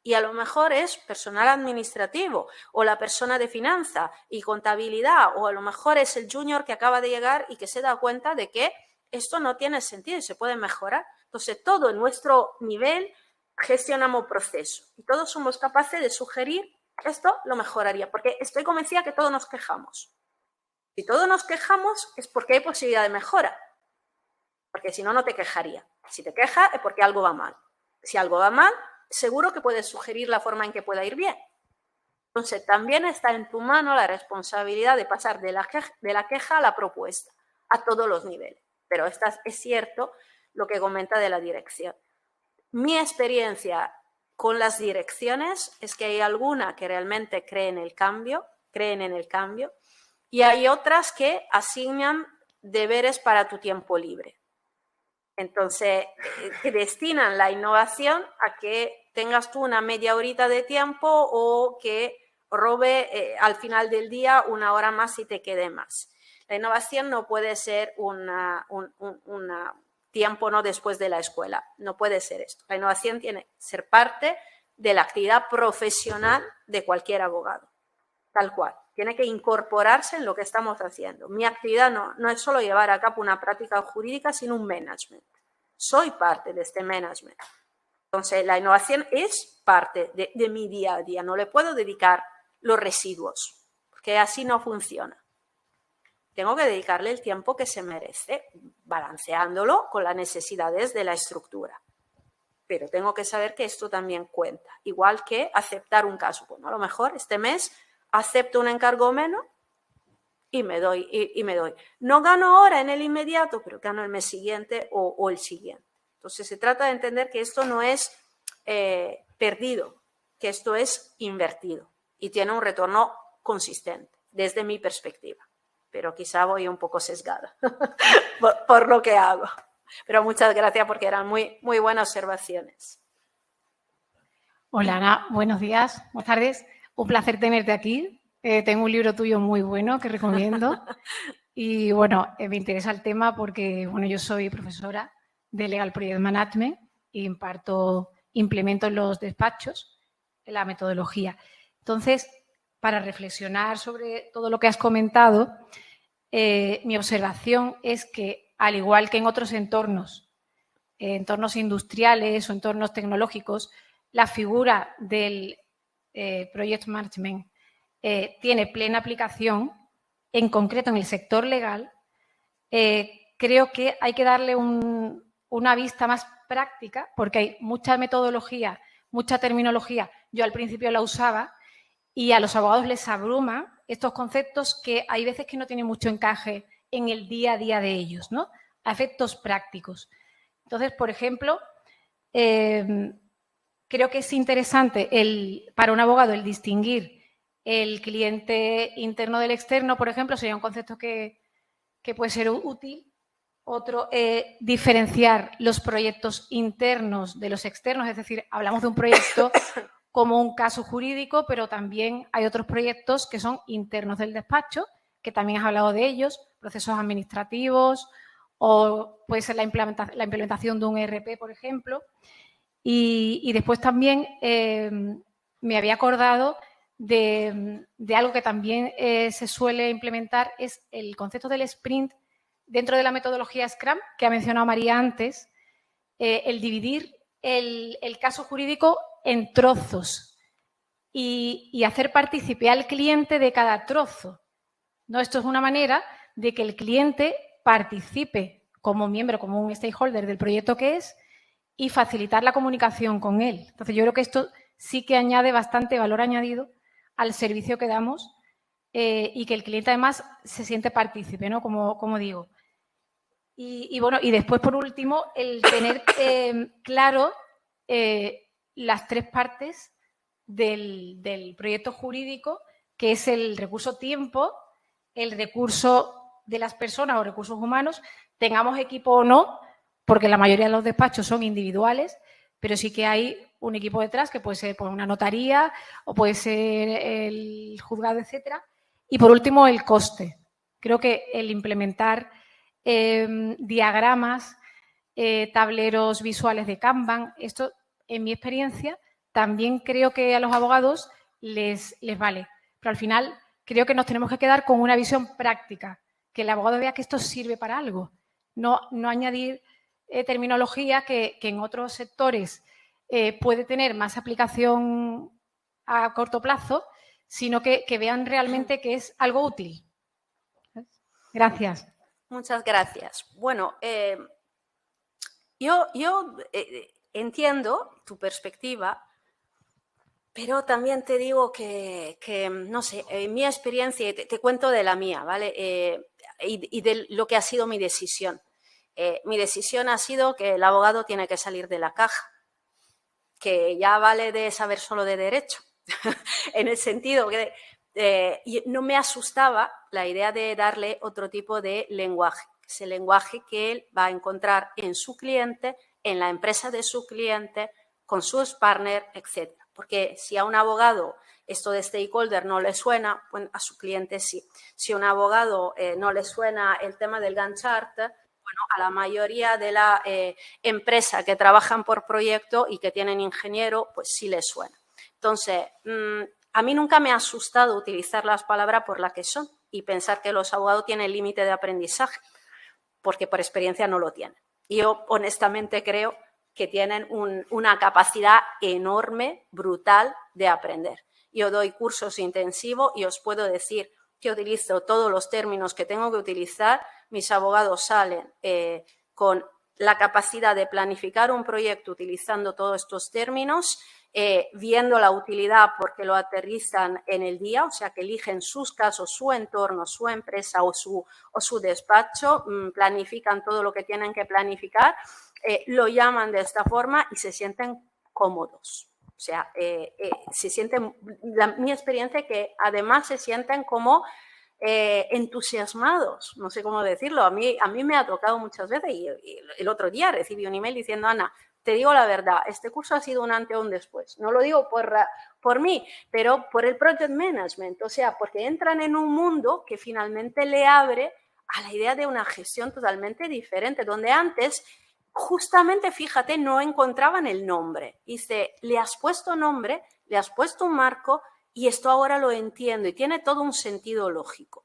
Y a lo mejor es personal administrativo o la persona de finanza y contabilidad o a lo mejor es el junior que acaba de llegar y que se da cuenta de que esto no tiene sentido y se puede mejorar. Entonces, todo en nuestro nivel gestionamos proceso y todos somos capaces de sugerir esto lo mejoraría, porque estoy convencida que todos nos quejamos. Si todos nos quejamos es porque hay posibilidad de mejora. Porque si no, no te quejaría. Si te quejas es porque algo va mal. Si algo va mal, seguro que puedes sugerir la forma en que pueda ir bien. Entonces, también está en tu mano la responsabilidad de pasar de la queja a la propuesta, a todos los niveles. Pero es cierto lo que comenta de la dirección. Mi experiencia con las direcciones es que hay algunas que realmente creen en el cambio, y hay otras que asignan deberes para tu tiempo libre. Entonces, que destinan la innovación a que tengas tú una media horita de tiempo o que robe al final del día 1 hora más y te quede más. La innovación no puede ser un tiempo no después de la escuela. No puede ser esto. La innovación tiene que ser parte de la actividad profesional de cualquier abogado. Tal cual. Tiene que incorporarse en lo que estamos haciendo. Mi actividad no es solo llevar a cabo una práctica jurídica, sino un management. Soy parte de este management. Entonces, la innovación es parte de mi día a día. No le puedo dedicar los residuos, porque así no funciona. Tengo que dedicarle el tiempo que se merece, balanceándolo con las necesidades de la estructura. Pero tengo que saber que esto también cuenta. Igual que aceptar un caso. Bueno, a lo mejor este mes acepto un encargo menos y me doy. No gano ahora en el inmediato, pero gano el mes siguiente o el siguiente. Entonces, se trata de entender que esto no es perdido, que esto es invertido y tiene un retorno consistente, desde mi perspectiva. Pero quizá voy un poco sesgada por lo que hago. Pero muchas gracias porque eran muy, muy buenas observaciones. Hola, Ana. Buenos días, buenas tardes. Un placer tenerte aquí. Tengo un libro tuyo muy bueno que recomiendo. Y, bueno, me interesa el tema porque, bueno, yo soy profesora de Legal Project Management e implemento en los despachos la metodología. Entonces, para reflexionar sobre todo lo que has comentado, mi observación es que, al igual que en otros entornos industriales o entornos tecnológicos, la figura del Project Management tiene plena aplicación, en concreto en el sector legal. Creo que hay que darle una vista más práctica porque hay mucha metodología, mucha terminología. Yo al principio la usaba y a los abogados les abruma estos conceptos que hay veces que no tienen mucho encaje en el día a día de ellos, ¿no? A efectos prácticos. Entonces, por ejemplo, creo que es interesante para un abogado el distinguir el cliente interno del externo, por ejemplo, sería un concepto que que puede ser útil. Otro, diferenciar los proyectos internos de los externos, es decir, hablamos de un proyecto como un caso jurídico, pero también hay otros proyectos que son internos del despacho, que también has hablado de ellos, procesos administrativos o puede ser la implementación de un ERP, por ejemplo. Y después también me había acordado de algo que también se suele implementar, es el concepto del sprint dentro de la metodología Scrum, que ha mencionado María antes, el dividir el caso jurídico en trozos y hacer partícipe al cliente de cada trozo, ¿no? Esto es una manera de que el cliente participe como miembro, como un stakeholder del proyecto que es, y facilitar la comunicación con él. Entonces, yo creo que esto sí que añade bastante valor añadido al servicio que damos y que el cliente además se siente partícipe, ¿no? Como digo. Y bueno, y después, por último, el tener claro las tres partes del proyecto jurídico, que es el recurso tiempo, el recurso de las personas o recursos humanos, tengamos equipo o no, porque la mayoría de los despachos son individuales, pero sí que hay un equipo detrás, que puede ser una notaría o puede ser el juzgado, etcétera. Y por último, el coste. Creo que el implementar diagramas, tableros visuales de Kanban, esto, en mi experiencia, también creo que a los abogados les vale. Pero al final creo que nos tenemos que quedar con una visión práctica, que el abogado vea que esto sirve para algo, no añadir terminología que en otros sectores puede tener más aplicación a corto plazo, sino que vean realmente que es algo útil. Gracias. Muchas gracias. Bueno, yo entiendo tu perspectiva, pero también te digo que no sé, en mi experiencia, te cuento de la mía, ¿vale? Y de lo que ha sido mi decisión. Mi decisión ha sido que el abogado tiene que salir de la caja, que ya vale de saber solo de derecho, en el sentido que no me asustaba la idea de darle otro tipo de lenguaje, ese lenguaje que él va a encontrar en su cliente, en la empresa de su cliente, con sus partners, etc. Porque si a un abogado esto de stakeholder no le suena, bueno, a su cliente sí. Si a un abogado no le suena el tema del Gantt chart, bueno, a la mayoría de la empresa que trabajan por proyecto y que tienen ingeniero, pues sí les suena. Entonces, a mí nunca me ha asustado utilizar las palabras por las que son y pensar que los abogados tienen límite de aprendizaje, porque por experiencia no lo tienen. Y yo honestamente creo que tienen una capacidad enorme, brutal de aprender. Yo doy cursos intensivos y os puedo decir que utilizo todos los términos que tengo que utilizar. Mis abogados salen con la capacidad de planificar un proyecto utilizando todos estos términos, viendo la utilidad porque lo aterrizan en el día, o sea que eligen sus casos, su entorno, su empresa o su despacho, planifican todo lo que tienen que planificar, lo llaman de esta forma y se sienten cómodos. O sea, se sienten, mi experiencia es que además se sienten como entusiasmados, no sé cómo decirlo. A mí me ha tocado muchas veces y el otro día recibí un email diciendo, Ana, te digo la verdad, este curso ha sido un antes o un después. No lo digo por mí, pero por el project management. O sea, porque entran en un mundo que finalmente le abre a la idea de una gestión totalmente diferente, donde antes, justamente, fíjate, no encontraban el nombre. Dice, le has puesto nombre, le has puesto un marco y esto ahora lo entiendo y tiene todo un sentido lógico.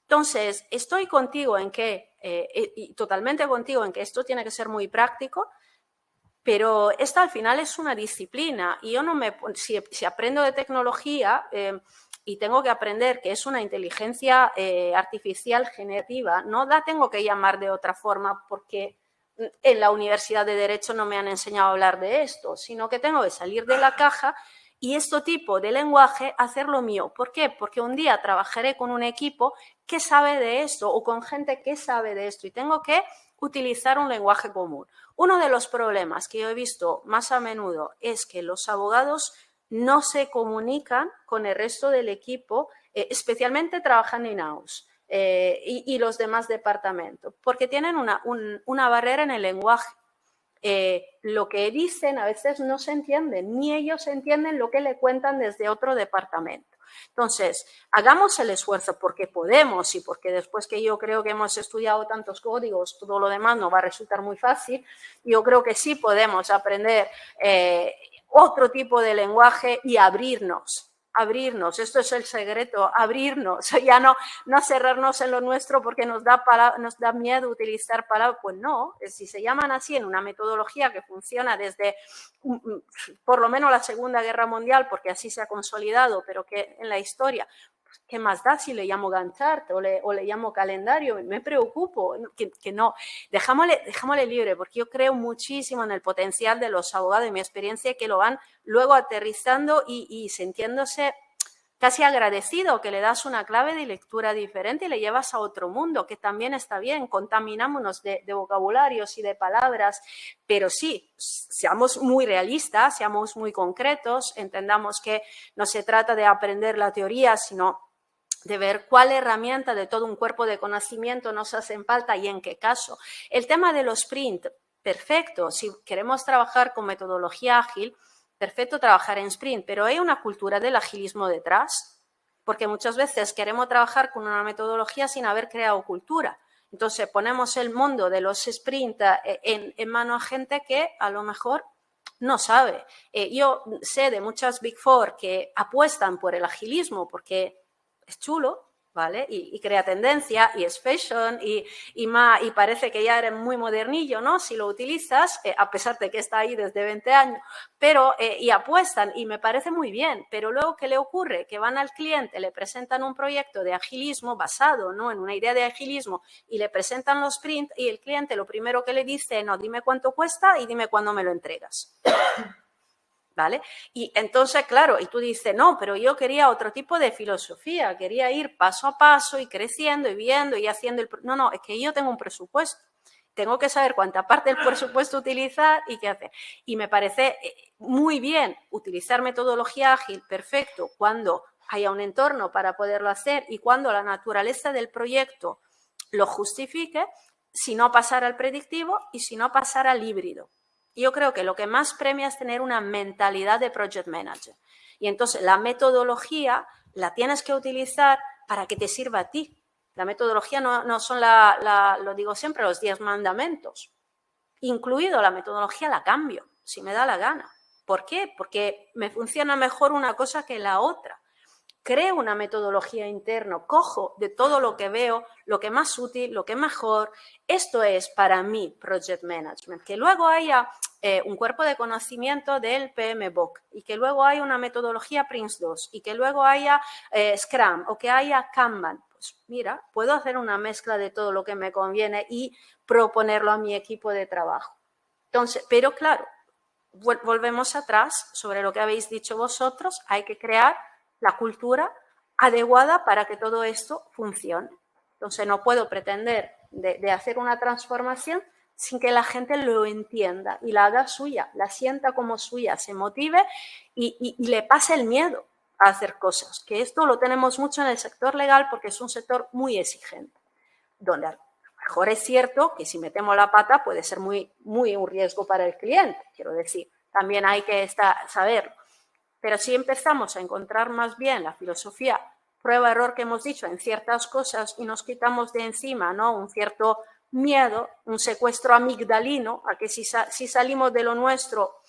Entonces, estoy contigo en que, y totalmente contigo en que esto tiene que ser muy práctico, pero esta al final es una disciplina y yo no me, si aprendo de tecnología y tengo que aprender que es una inteligencia artificial generativa, no la tengo que llamar de otra forma porque en la Universidad de Derecho no me han enseñado a hablar de esto, sino que tengo que salir de la caja y este tipo de lenguaje hacerlo mío. ¿Por qué? Porque un día trabajaré con un equipo que sabe de esto o con gente que sabe de esto y tengo que utilizar un lenguaje común. Uno de los problemas que yo he visto más a menudo es que los abogados no se comunican con el resto del equipo, especialmente trabajando in-house. y los demás departamentos, porque tienen una barrera en el lenguaje. Lo que dicen a veces no se entiende, ni ellos entienden lo que le cuentan desde otro departamento. Entonces, hagamos el esfuerzo porque podemos y porque después que yo creo que hemos estudiado tantos códigos, todo lo demás no va a resultar muy fácil. Yo creo que sí podemos aprender otro tipo de lenguaje y abrirnos. Esto es el secreto, abrirnos, ya no cerrarnos en lo nuestro porque nos da miedo utilizar palabras. Pues no, si se llaman así en una metodología que funciona desde por lo menos la Segunda Guerra Mundial, porque así se ha consolidado, pero que en la historia, ¿qué más da si le llamo Gantt chart o le llamo calendario? Me preocupo, que no, dejámosle libre, porque yo creo muchísimo en el potencial de los abogados y mi experiencia que lo van luego aterrizando y sintiéndose casi agradecido, que le das una clave de lectura diferente y le llevas a otro mundo, que también está bien, contaminámonos de vocabularios y de palabras, pero sí, seamos muy realistas, seamos muy concretos, entendamos que no se trata de aprender la teoría, sino de ver cuál herramienta de todo un cuerpo de conocimiento nos hacen falta y en qué caso. El tema de los sprint, perfecto, si queremos trabajar con metodología ágil, perfecto trabajar en sprint, pero hay una cultura del agilismo detrás, porque muchas veces queremos trabajar con una metodología sin haber creado cultura. Entonces ponemos el mundo de los sprint en mano a gente que a lo mejor no sabe. Yo sé de muchas Big Four que apuestan por el agilismo porque es chulo, ¿vale? Y crea tendencia y es fashion y parece que ya eres muy modernillo, ¿no? Si lo utilizas, a pesar de que está ahí desde 20 años, pero y apuestan y me parece muy bien, pero luego ¿qué le ocurre? Que van al cliente, le presentan un proyecto de agilismo basado, ¿no?, en una idea de agilismo y le presentan los sprint y el cliente lo primero que le dice, no, dime cuánto cuesta y dime cuándo me lo entregas. ¿Vale? Y entonces, claro, y tú dices, no, pero yo quería otro tipo de filosofía, quería ir paso a paso y creciendo y viendo y haciendo No, es que yo tengo un presupuesto, tengo que saber cuánta parte del presupuesto utilizar y qué hacer. Y me parece muy bien utilizar metodología ágil, perfecto, cuando haya un entorno para poderlo hacer y cuando la naturaleza del proyecto lo justifique, si no pasar al predictivo y si no pasar al híbrido. Yo creo que lo que más premia es tener una mentalidad de project manager. Y entonces la metodología la tienes que utilizar para que te sirva a ti. La metodología no son, lo digo siempre, los 10 mandamientos. Incluido la metodología la cambio, si me da la gana. ¿Por qué? Porque me funciona mejor una cosa que la otra. Creo una metodología interna, cojo de todo lo que veo, lo que más útil, lo que mejor. Esto es para mí Project Management. Que luego haya un cuerpo de conocimiento del PMBOK y que luego haya una metodología PRINCE2 y que luego haya Scrum o que haya Kanban. Pues mira, puedo hacer una mezcla de todo lo que me conviene y proponerlo a mi equipo de trabajo. Entonces, pero claro, volvemos atrás sobre lo que habéis dicho vosotros, hay que crear la cultura adecuada para que todo esto funcione. Entonces, no puedo pretender de hacer una transformación sin que la gente lo entienda y la haga suya, la sienta como suya, se motive y le pase el miedo a hacer cosas. Que esto lo tenemos mucho en el sector legal porque es un sector muy exigente, donde a lo mejor es cierto que si metemos la pata puede ser muy un riesgo para el cliente, quiero decir. También hay que saberlo. Pero si empezamos a encontrar más bien la filosofía prueba-error que hemos dicho en ciertas cosas y nos quitamos de encima, ¿no?, un cierto miedo, un secuestro amigdalino, a que si salimos de lo nuestro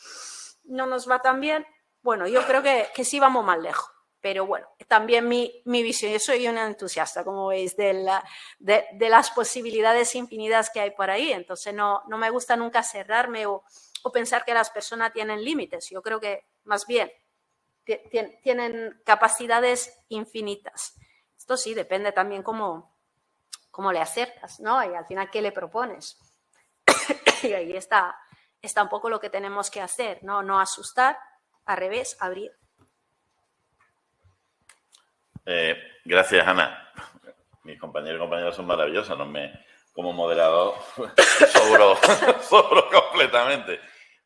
no nos va tan bien, bueno, yo creo que sí vamos más lejos. Pero bueno, también mi visión, yo soy una entusiasta, como veis, de las posibilidades infinitas que hay por ahí. Entonces no me gusta nunca cerrarme o pensar que las personas tienen límites. Yo creo que más bien tienen capacidades infinitas. Esto sí, depende también cómo le acercas, ¿no? Y al final, ¿qué le propones? Y ahí está un poco lo que tenemos que hacer, ¿no? No asustar, al revés, abrir. Gracias, Ana. Mis compañeros y compañeras son maravillosos. Como moderador sobro completamente.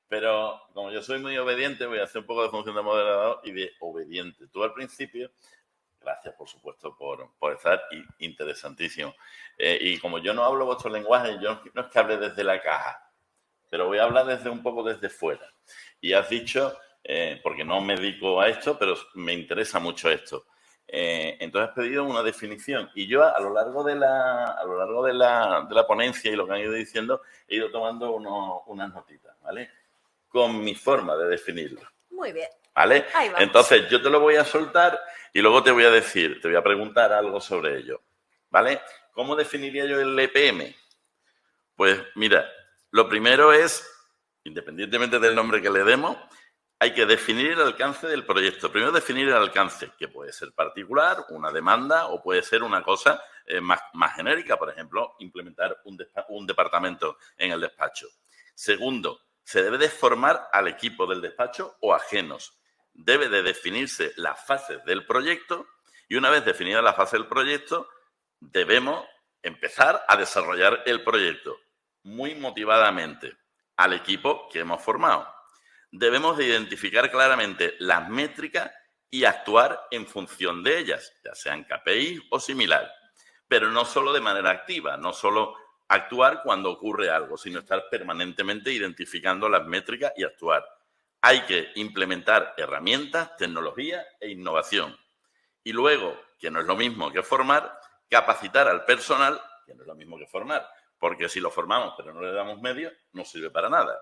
Pero como yo soy muy obediente, voy a hacer un poco de función de moderador y de obediente. Tú al principio gracias, por supuesto, por estar interesantísimo. Y como yo no hablo vuestro lenguaje, yo no es que hable desde la caja, pero voy a hablar un poco desde fuera. Y has dicho, porque no me dedico a esto, pero me interesa mucho esto. Entonces has pedido una definición y yo a lo largo de la ponencia y lo que han ido diciendo he ido tomando unas notitas, ¿vale? Con mi forma de definirlo. Muy bien. ¿Vale? Ahí vamos. Entonces yo te lo voy a soltar y luego te voy a decir, te voy a preguntar algo sobre ello, ¿vale? ¿Cómo definiría yo el EPM? Pues mira, lo primero es, independientemente del nombre que le demos, hay que definir el alcance del proyecto. Primero definir el alcance, que puede ser particular, una demanda o puede ser una cosa más genérica, por ejemplo, implementar un departamento en el despacho. Segundo, se debe de formar al equipo del despacho o ajenos. Debe de definirse las fases del proyecto y una vez definida la fase del proyecto, debemos empezar a desarrollar el proyecto muy motivadamente al equipo que hemos formado. Debemos de identificar claramente las métricas y actuar en función de ellas, ya sean KPI o similar, pero no solo de manera activa, no solo actuar cuando ocurre algo, sino estar permanentemente identificando las métricas y actuar. Hay que implementar herramientas, tecnología e innovación. Y luego, que no es lo mismo que formar, capacitar al personal, que no es lo mismo que formar, porque si lo formamos pero no le damos medios, no sirve para nada.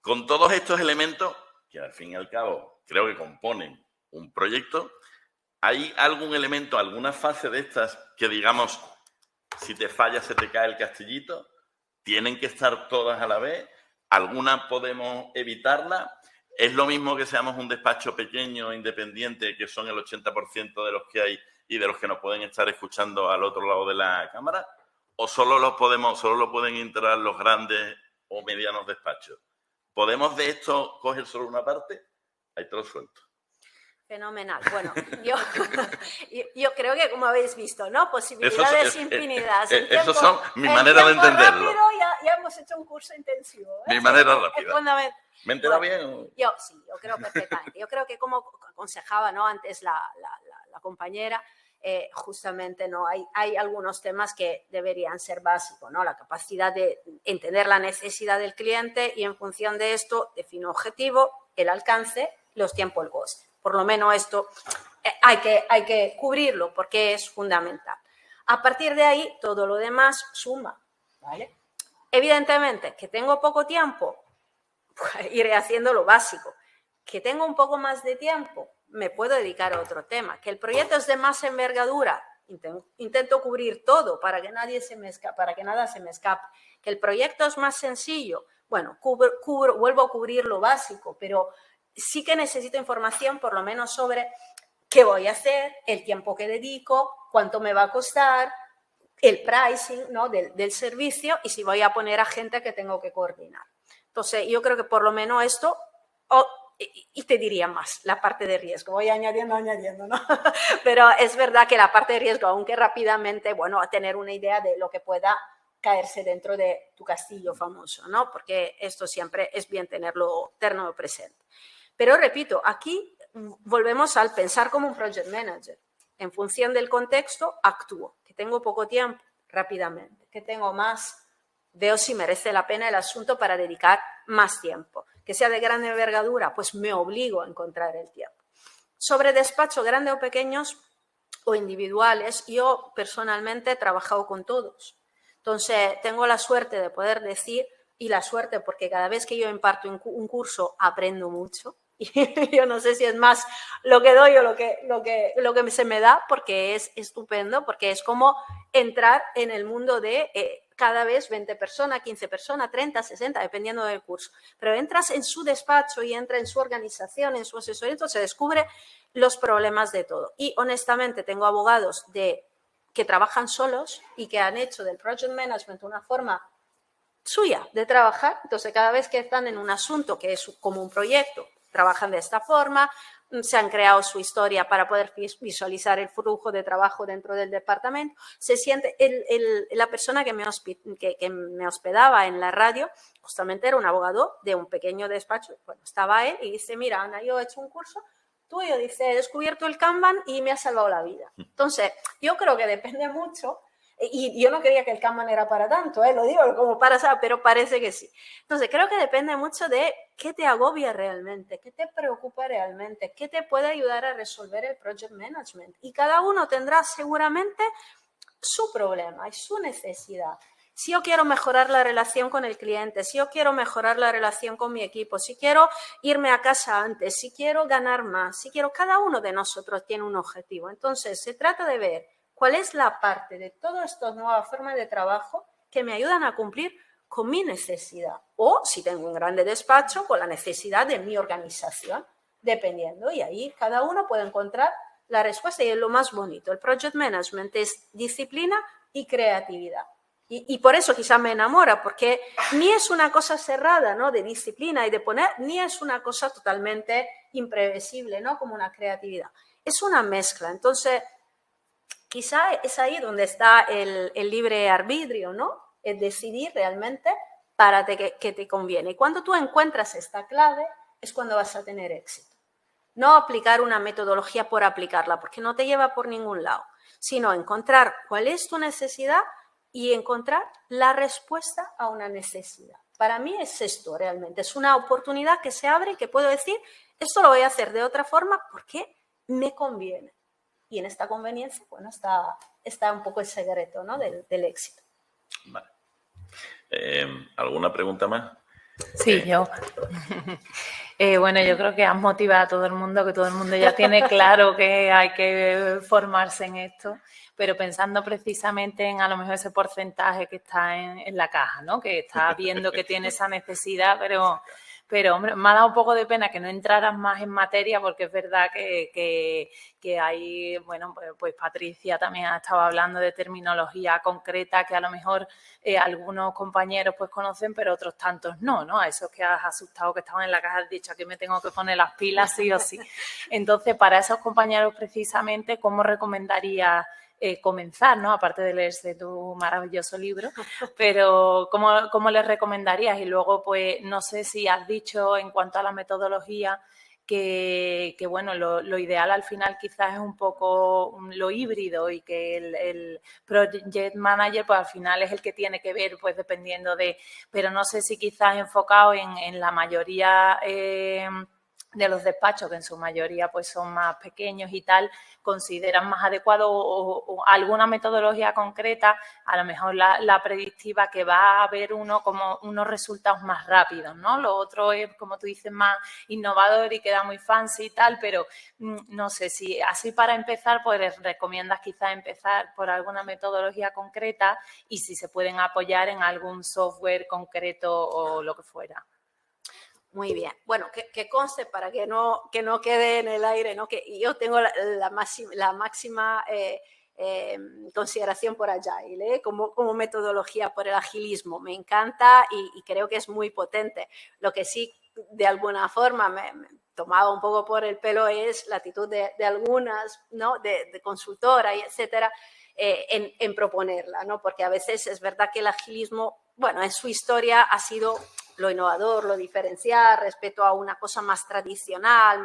Con todos estos elementos, que al fin y al cabo creo que componen un proyecto, ¿hay algún elemento, alguna fase de estas que digamos, si te falla se te cae el castillito? ¿Tienen que estar todas a la vez? ¿Alguna podemos evitarla? ¿Es lo mismo que seamos un despacho pequeño, independiente, que son el 80% de los que hay y de los que nos pueden estar escuchando al otro lado de la cámara? ¿O solo lo pueden integrar los grandes o medianos despachos? ¿Podemos de esto coger solo una parte? Ahí te lo suelto. Fenomenal. Bueno, yo creo que, como habéis visto, ¿no? Posibilidades infinitas. Esas son mi manera de entenderlo. Rápido, ya hemos hecho un curso intensivo. Mi manera rápida. ¿Me entera bien? Yo creo perfectamente. Yo creo que, como aconsejaba, ¿no?, antes la compañera, justamente no hay algunos temas que deberían ser básicos, ¿no? La capacidad de entender la necesidad del cliente y en función de esto defino objetivo, el alcance, los tiempos, el coste. Por lo menos esto hay que cubrirlo porque es fundamental. A partir de ahí, todo lo demás suma, ¿vale? Evidentemente, que tengo poco tiempo, pues iré haciendo lo básico. Que tengo un poco más de tiempo, me puedo dedicar a otro tema. Que el proyecto es de más envergadura, intento cubrir todo para que nada se me escape. Que el proyecto es más sencillo, bueno, vuelvo a cubrir lo básico, pero sí que necesito información por lo menos sobre qué voy a hacer, el tiempo que dedico, cuánto me va a costar, el pricing, ¿no?, del servicio y si voy a poner a gente que tengo que coordinar. Entonces, yo creo que por lo menos esto, y te diría más, la parte de riesgo, voy añadiendo, ¿no? Pero es verdad que la parte de riesgo, aunque rápidamente, bueno, a tener una idea de lo que pueda caerse dentro de tu castillo famoso, ¿no? Porque esto siempre es bien tenerlo presente. Pero repito, aquí volvemos al pensar como un project manager. En función del contexto, actúo. Que tengo poco tiempo, rápidamente. Que tengo más, veo si merece la pena el asunto para dedicar más tiempo. Que sea de gran envergadura, pues me obligo a encontrar el tiempo. Sobre despacho, grandes o pequeños o individuales, yo personalmente he trabajado con todos. Entonces, tengo la suerte de poder decir, y la suerte porque cada vez que yo imparto un curso aprendo mucho. Y yo no sé si es más lo que doy o lo que se me da, porque es estupendo, porque es como entrar en el mundo de cada vez 20 personas, 15 personas, 30, 60, dependiendo del curso. Pero entras en su despacho y entra en su organización, en su asesoramiento, se descubre los problemas de todo. Y honestamente tengo abogados que trabajan solos y que han hecho del project management una forma suya de trabajar. Entonces, cada vez que están en un asunto que es como un proyecto, trabajan de esta forma, se han creado su historia para poder visualizar el flujo de trabajo dentro del departamento. Se siente, la persona que me hospedaba en la radio, justamente era un abogado de un pequeño despacho. Bueno, estaba él y dice, mira, Ana, yo he hecho un curso, tuyo dice, he descubierto el Kanban y me ha salvado la vida. Entonces, yo creo que depende mucho. Y yo no creía que el Kanban era para tanto, lo digo como para saber, pero parece que sí. Entonces, creo que depende mucho de qué te agobia realmente, qué te preocupa realmente, qué te puede ayudar a resolver el project management. Y cada uno tendrá seguramente su problema y su necesidad. Si yo quiero mejorar la relación con el cliente, si yo quiero mejorar la relación con mi equipo, si quiero irme a casa antes, si quiero ganar más, si quiero, cada uno de nosotros tiene un objetivo. Entonces, se trata de ver cuál es la parte de todas estas nuevas formas de trabajo que me ayudan a cumplir con mi necesidad. O, si tengo un grande despacho, con la necesidad de mi organización, dependiendo. Y ahí cada uno puede encontrar la respuesta y es lo más bonito. El project management es disciplina y creatividad. Y por eso quizá me enamora, porque ni es una cosa cerrada, ¿no?, de disciplina y de poner, ni es una cosa totalmente imprevisible, ¿no?, como una creatividad. Es una mezcla. Entonces, quizá es ahí donde está el libre arbitrio, ¿no? Es decidir realmente para que te conviene. Y cuando tú encuentras esta clave, es cuando vas a tener éxito. No aplicar una metodología por aplicarla, porque no te lleva por ningún lado, sino encontrar cuál es tu necesidad y encontrar la respuesta a una necesidad. Para mí es esto realmente, es una oportunidad que se abre y que puedo decir, esto lo voy a hacer de otra forma porque me conviene. Y en esta conveniencia, bueno, está un poco el secreto, ¿no?, del éxito. Vale. ¿Alguna pregunta más? Sí, yo. Bueno, yo creo que has motivado a todo el mundo, que todo el mundo ya tiene claro que hay que formarse en esto, pero pensando precisamente en a lo mejor ese porcentaje que está en la caja, ¿no?, que está viendo que tiene esa necesidad, pero hombre, me ha dado un poco de pena que no entraras más en materia, porque es verdad que hay, bueno, pues Patricia también ha estado hablando de terminología concreta que a lo mejor algunos compañeros pues conocen, pero otros tantos no, a esos que has asustado que estaban en la caja has dicho, aquí me tengo que poner las pilas sí o sí. Entonces, para esos compañeros precisamente, ¿cómo recomendarías comenzar, ¿no?, aparte de leerse tu maravilloso libro, pero ¿cómo les recomendarías? Y luego, pues, no sé si has dicho en cuanto a la metodología que bueno, lo ideal al final quizás es un poco lo híbrido y que el project manager, pues al final es el que tiene que ver, pues dependiendo pero no sé si quizás enfocado en la mayoría de los despachos, que en su mayoría pues son más pequeños y tal, consideran más adecuado o alguna metodología concreta, a lo mejor la predictiva, que va a haber como unos resultados más rápidos, ¿no? Lo otro es, como tú dices, más innovador y queda muy fancy y tal, pero no sé si así para empezar, pues les recomiendas quizás empezar por alguna metodología concreta y si se pueden apoyar en algún software concreto o lo que fuera. Muy bien. Bueno, que conste para que no quede en el aire, ¿no?, que yo tengo la máxima consideración por Agile, como metodología, por el agilismo. Me encanta y creo que es muy potente. Lo que sí, de alguna forma, me tomaba un poco por el pelo es la actitud de algunas, ¿no?, de consultora y etcétera, en proponerla, ¿no? Porque a veces es verdad que el agilismo, bueno, en su historia ha sido lo innovador, lo diferencial respecto a una cosa más tradicional,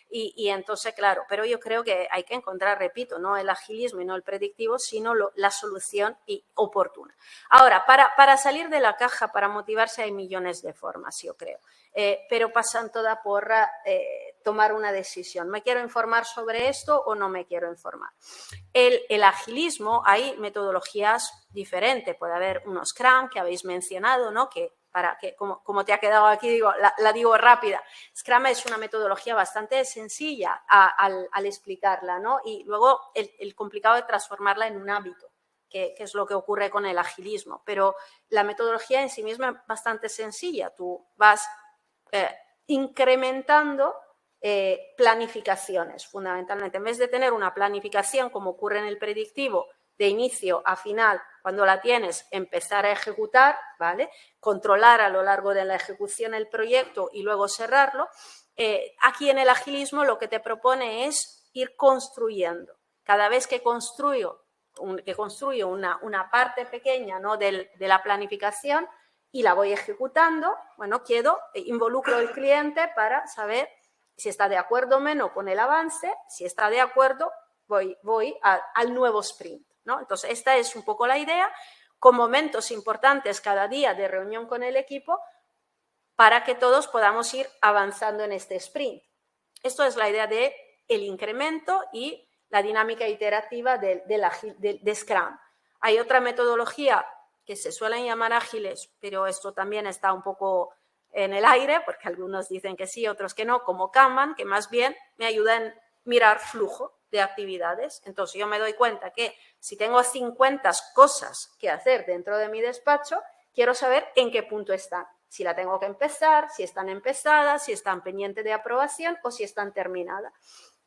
y entonces, claro, pero yo creo que hay que encontrar, repito, no el agilismo y no el predictivo, sino la solución oportuna. Ahora, para salir de la caja, para motivarse, hay millones de formas, yo creo, pero pasan todas por tomar una decisión. ¿Me quiero informar sobre esto o no me quiero informar? El agilismo, hay metodologías diferentes. Puede haber unos Scrum que habéis mencionado, ¿no?, que como te ha quedado aquí, digo, la digo rápida. Scrum es una metodología bastante sencilla al explicarla, ¿no? Y luego el complicado de transformarla en un hábito, que es lo que ocurre con el agilismo. Pero la metodología en sí misma es bastante sencilla. Tú vas incrementando planificaciones, fundamentalmente. En vez de tener una planificación, como ocurre en el predictivo, de inicio a final, cuando la tienes, empezar a ejecutar, ¿vale?, controlar a lo largo de la ejecución el proyecto y luego cerrarlo. Aquí en el agilismo lo que te propone es ir construyendo. Cada vez que construyo una parte pequeña, ¿no?, de la planificación y la voy ejecutando, bueno, involucro al cliente para saber Si está de acuerdo menos con el avance, si está de acuerdo, voy al nuevo sprint, ¿no? Entonces, esta es un poco la idea, con momentos importantes cada día de reunión con el equipo para que todos podamos ir avanzando en este sprint. Esto es la idea del incremento y la dinámica iterativa de Scrum. Hay otra metodología que se suelen llamar ágiles, pero esto también está un poco en el aire, porque algunos dicen que sí, otros que no, como Kanban, que más bien me ayuda en mirar flujo de actividades. Entonces, yo me doy cuenta que si tengo 50 cosas que hacer dentro de mi despacho, quiero saber en qué punto están. Si la tengo que empezar, si están empezadas, si están pendientes de aprobación o si están terminadas.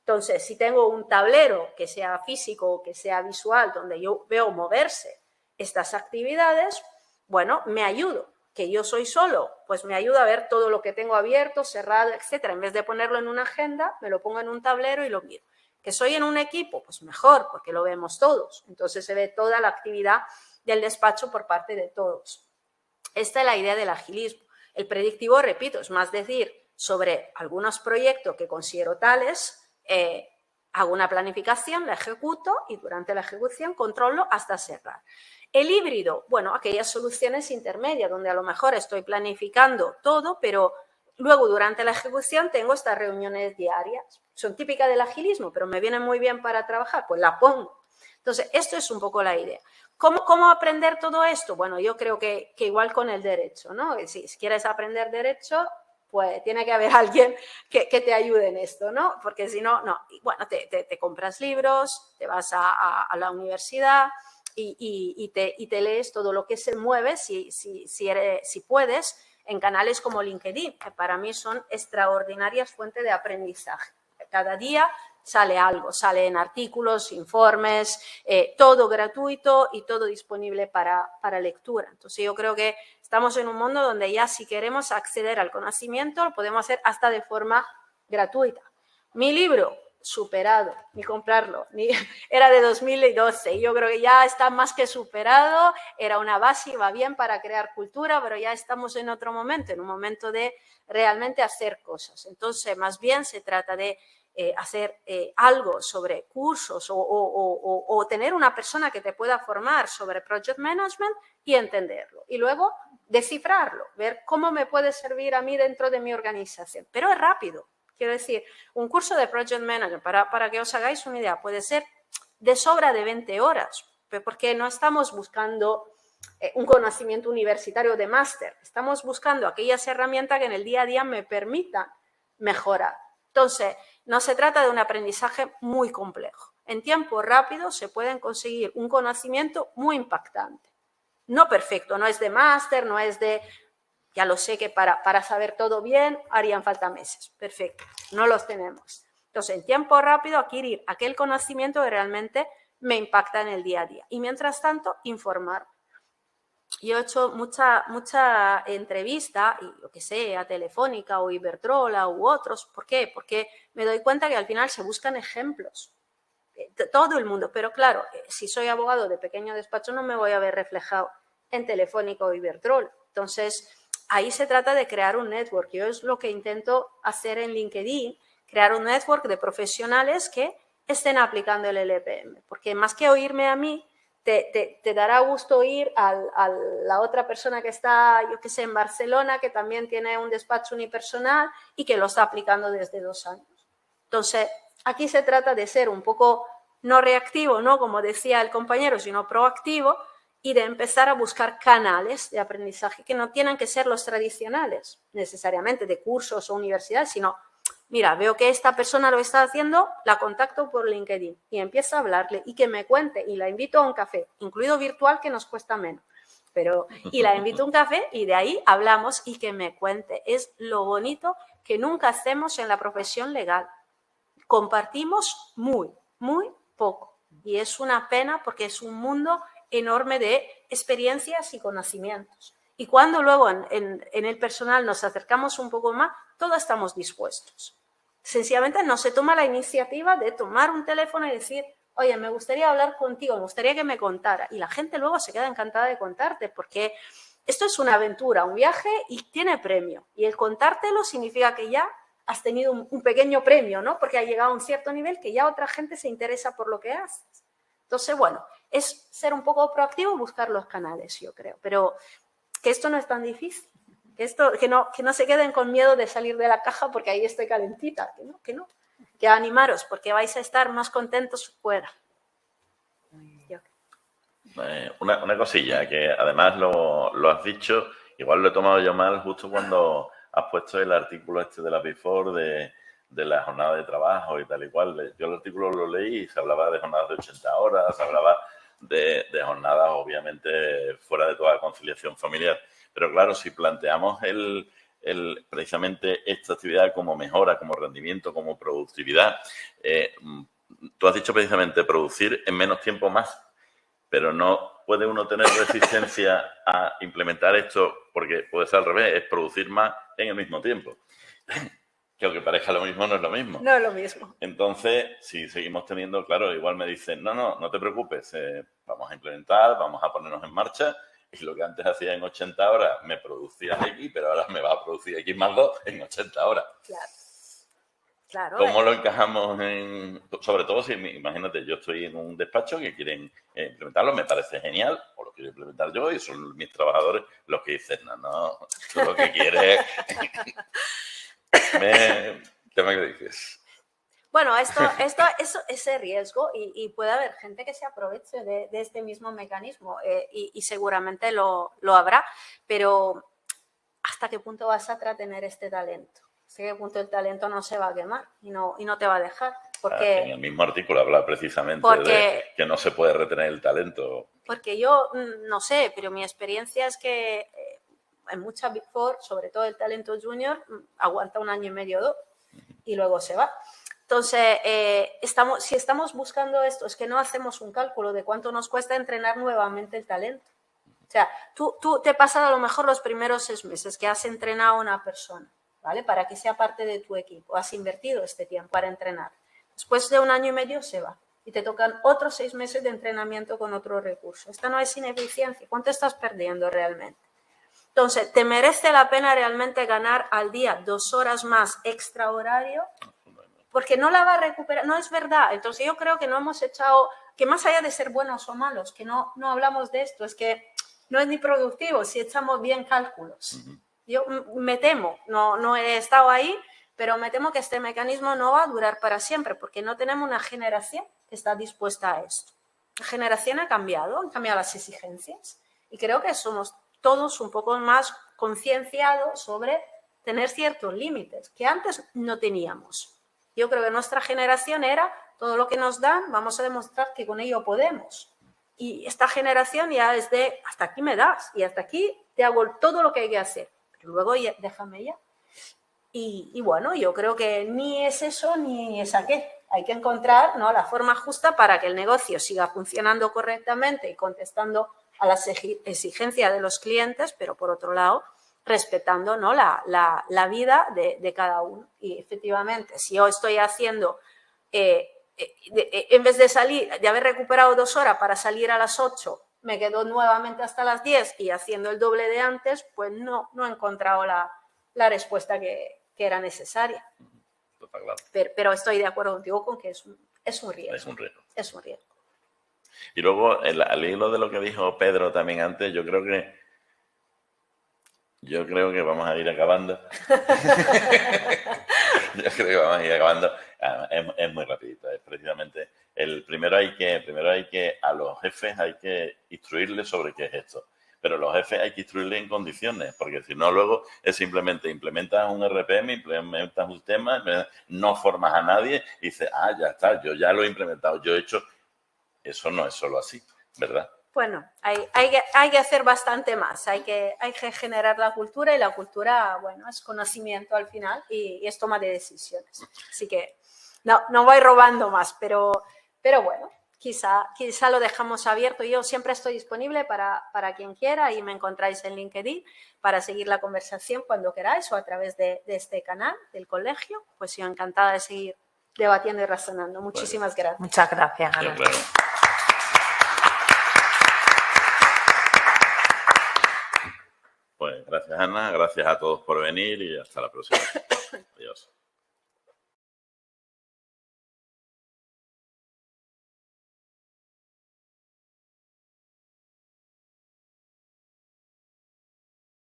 Entonces, si tengo un tablero que sea físico o que sea visual, donde yo veo moverse estas actividades, bueno, me ayudo. Que yo soy solo, pues me ayuda a ver todo lo que tengo abierto, cerrado, etcétera. En vez de ponerlo en una agenda, me lo pongo en un tablero y lo miro. Que soy en un equipo, pues mejor, porque lo vemos todos. Entonces se ve toda la actividad del despacho por parte de todos. Esta es la idea del agilismo. El predictivo, repito, es más decir sobre algunos proyectos que considero tales, hago una planificación, la ejecuto y durante la ejecución controlo hasta cerrar. El híbrido, bueno, aquellas soluciones intermedias donde a lo mejor estoy planificando todo, pero luego durante la ejecución tengo estas reuniones diarias. Son típicas del agilismo, pero me vienen muy bien para trabajar, pues la pongo. Entonces, esto es un poco la idea. ¿Cómo aprender todo esto? Bueno, yo creo que igual con el derecho, ¿no? Si quieres aprender derecho, pues tiene que haber alguien que te ayude en esto, ¿no? Porque si no, no. Bueno, te compras libros, te vas a la universidad y te lees todo lo que se mueve, si puedes, en canales como LinkedIn, que para mí son extraordinarias fuentes de aprendizaje. Cada día sale algo, salen artículos, informes, todo gratuito y todo disponible para lectura. Entonces, yo creo que estamos en un mundo donde ya si queremos acceder al conocimiento, lo podemos hacer hasta de forma gratuita. Mi libro, superado, ni comprarlo, era de 2012 y yo creo que ya está más que superado, era una base y va bien para crear cultura, pero ya estamos en otro momento, en un momento de realmente hacer cosas. Entonces, más bien se trata de hacer algo sobre cursos o tener una persona que te pueda formar sobre project management y entenderlo. Y luego descifrarlo, ver cómo me puede servir a mí dentro de mi organización. Pero es rápido. Quiero decir, un curso de project management, para que os hagáis una idea, puede ser de sobra de 20 horas, porque no estamos buscando un conocimiento universitario de máster. Estamos buscando aquellas herramientas que en el día a día me permitan mejorar. Entonces, no se trata de un aprendizaje muy complejo. En tiempo rápido se pueden conseguir un conocimiento muy impactante. No perfecto, no es de máster, no es de... Ya lo sé que para saber todo bien harían falta meses. Perfecto, no los tenemos. Entonces, en tiempo rápido adquirir aquel conocimiento que realmente me impacta en el día a día. Y mientras tanto, informar. Yo he hecho mucha entrevista, y lo que sé, a Telefónica o Iberdrola u otros. ¿Por qué? Porque me doy cuenta que al final se buscan ejemplos. Todo el mundo. Pero claro, si soy abogado de pequeño despacho no me voy a ver reflejado en Telefónica o Iberdrola. Entonces, ahí se trata de crear un network. Yo es lo que intento hacer en LinkedIn, crear un network de profesionales que estén aplicando el LPM. Porque más que oírme a mí, te dará gusto oír a la otra persona que está, yo qué sé, en Barcelona, que también tiene un despacho unipersonal y que lo está aplicando desde 2 años. Entonces, aquí se trata de ser un poco no reactivo, ¿no? Como decía el compañero, sino proactivo y de empezar a buscar canales de aprendizaje que no tienen que ser los tradicionales, necesariamente de cursos o universidades, sino... Mira, veo que esta persona lo está haciendo, la contacto por LinkedIn y empiezo a hablarle y que me cuente y la invito a un café, incluido virtual que nos cuesta menos. Y la invito a un café y de ahí hablamos y que me cuente. Es lo bonito que nunca hacemos en la profesión legal. Compartimos muy poco y es una pena porque es un mundo enorme de experiencias y conocimientos. Y cuando luego en el personal nos acercamos un poco más, todos estamos dispuestos. Sencillamente no se toma la iniciativa de tomar un teléfono y decir, oye, me gustaría hablar contigo, me gustaría que me contara. Y la gente luego se queda encantada de contarte porque esto es una aventura, un viaje y tiene premio. Y el contártelo significa que ya has tenido un pequeño premio, ¿no? Porque ha llegado a un cierto nivel que ya otra gente se interesa por lo que haces. Entonces, bueno, es ser un poco proactivo, buscar los canales, yo creo. Pero que esto no es tan difícil. Que no se queden con miedo de salir de la caja porque ahí estoy calentita. Que no. Que animaros porque vais a estar más contentos fuera. Una cosilla, que además lo has dicho, igual lo he tomado yo mal justo cuando has puesto el artículo este de la Before de la jornada de trabajo y tal y cual. Yo el artículo lo leí y se hablaba de jornadas de 80 horas, se hablaba de jornadas obviamente fuera de toda conciliación familiar. Pero claro, si planteamos precisamente esta actividad como mejora, como rendimiento, como productividad, tú has dicho precisamente producir en menos tiempo más, pero no puede uno tener resistencia a implementar esto porque puede ser al revés, es producir más en el mismo tiempo. Que aunque parezca lo mismo, no es lo mismo. No es lo mismo. Entonces, si seguimos teniendo, claro, igual me dicen, no te preocupes, vamos a implementar, vamos a ponernos en marcha, y lo que antes hacía en 80 horas me producía X, pero ahora me va a producir X más 2 en 80 horas. Claro. ¿Cómo lo encajamos sobre todo si, imagínate, yo estoy en un despacho que quieren implementarlo, me parece genial, o lo quiero implementar yo, y son mis trabajadores los que dicen, tú lo que quieres... ¿Qué me dices? Bueno, eso, ese riesgo y puede haber gente que se aproveche de este mismo mecanismo y seguramente lo habrá, pero ¿hasta qué punto vas a tener este talento? ¿Hasta qué punto el talento no se va a quemar y no te va a dejar? Porque, en el mismo artículo habla precisamente de que no se puede retener el talento. Porque yo no sé, pero mi experiencia es que en muchas Big Four, sobre todo el talento junior, aguanta 1 año y medio o 2 y luego se va. Entonces, si estamos buscando esto, es que no hacemos un cálculo de cuánto nos cuesta entrenar nuevamente el talento. O sea, tú te pasas a lo mejor los primeros 6 meses que has entrenado a una persona, ¿vale? Para que sea parte de tu equipo. Has invertido este tiempo para entrenar. Después de 1 año y medio se va. Y te tocan otros 6 meses de entrenamiento con otro recurso. Esta no es ineficiencia. ¿Cuánto estás perdiendo realmente? Entonces, ¿te merece la pena realmente ganar al día 2 horas más extra horario? Porque no la va a recuperar, no es verdad. Entonces, yo creo que no hemos echado, que más allá de ser buenos o malos, que no hablamos de esto, es que no es ni productivo si echamos bien cálculos. Yo me temo, no he estado ahí, pero me temo que este mecanismo no va a durar para siempre, porque no tenemos una generación que está dispuesta a esto. La generación ha cambiado, han cambiado las exigencias, y creo que somos todos un poco más concienciados sobre tener ciertos límites que antes no teníamos. Yo creo que nuestra generación era todo lo que nos dan, vamos a demostrar que con ello podemos. Y esta generación ya es de hasta aquí me das y hasta aquí te hago todo lo que hay que hacer. Pero luego ya, déjame ya. Y bueno, yo creo que ni es eso ni es aquello. Hay que encontrar, ¿no?, la forma justa para que el negocio siga funcionando correctamente y contestando a las exigencias de los clientes, pero por otro lado, respetando, ¿no?, la vida de cada uno. Y efectivamente, si yo estoy haciendo, en vez de haber recuperado 2 horas para salir a las 8, me quedo nuevamente hasta las 10 y haciendo el doble de antes, pues no he encontrado la respuesta que era necesaria. Claro. Pero estoy de acuerdo contigo con que es un riesgo. Es un riesgo. Y luego, al hilo de lo que dijo Pedro también antes, yo creo que vamos a ir acabando. Es muy rapidito. Es precisamente primero hay que a los jefes hay que instruirles sobre qué es esto. Pero los jefes hay que instruirles en condiciones, porque si no, luego es simplemente implementas un RPM, implementas un sistema, no formas a nadie y dices, ya está, yo ya lo he implementado, yo he hecho. Eso no es solo así, ¿verdad? Bueno, hay que hacer bastante más. Hay que generar la cultura y la cultura, bueno, es conocimiento al final y es toma de decisiones. Así que no voy robando más, pero bueno, quizá lo dejamos abierto. Yo siempre estoy disponible para quien quiera y me encontráis en LinkedIn para seguir la conversación cuando queráis o a través de este canal del colegio. Pues yo encantada de seguir debatiendo y razonando. Muchísimas gracias. Muchas gracias, Ana. Claro. Pues gracias, Ana, gracias a todos por venir y hasta la próxima. Adiós.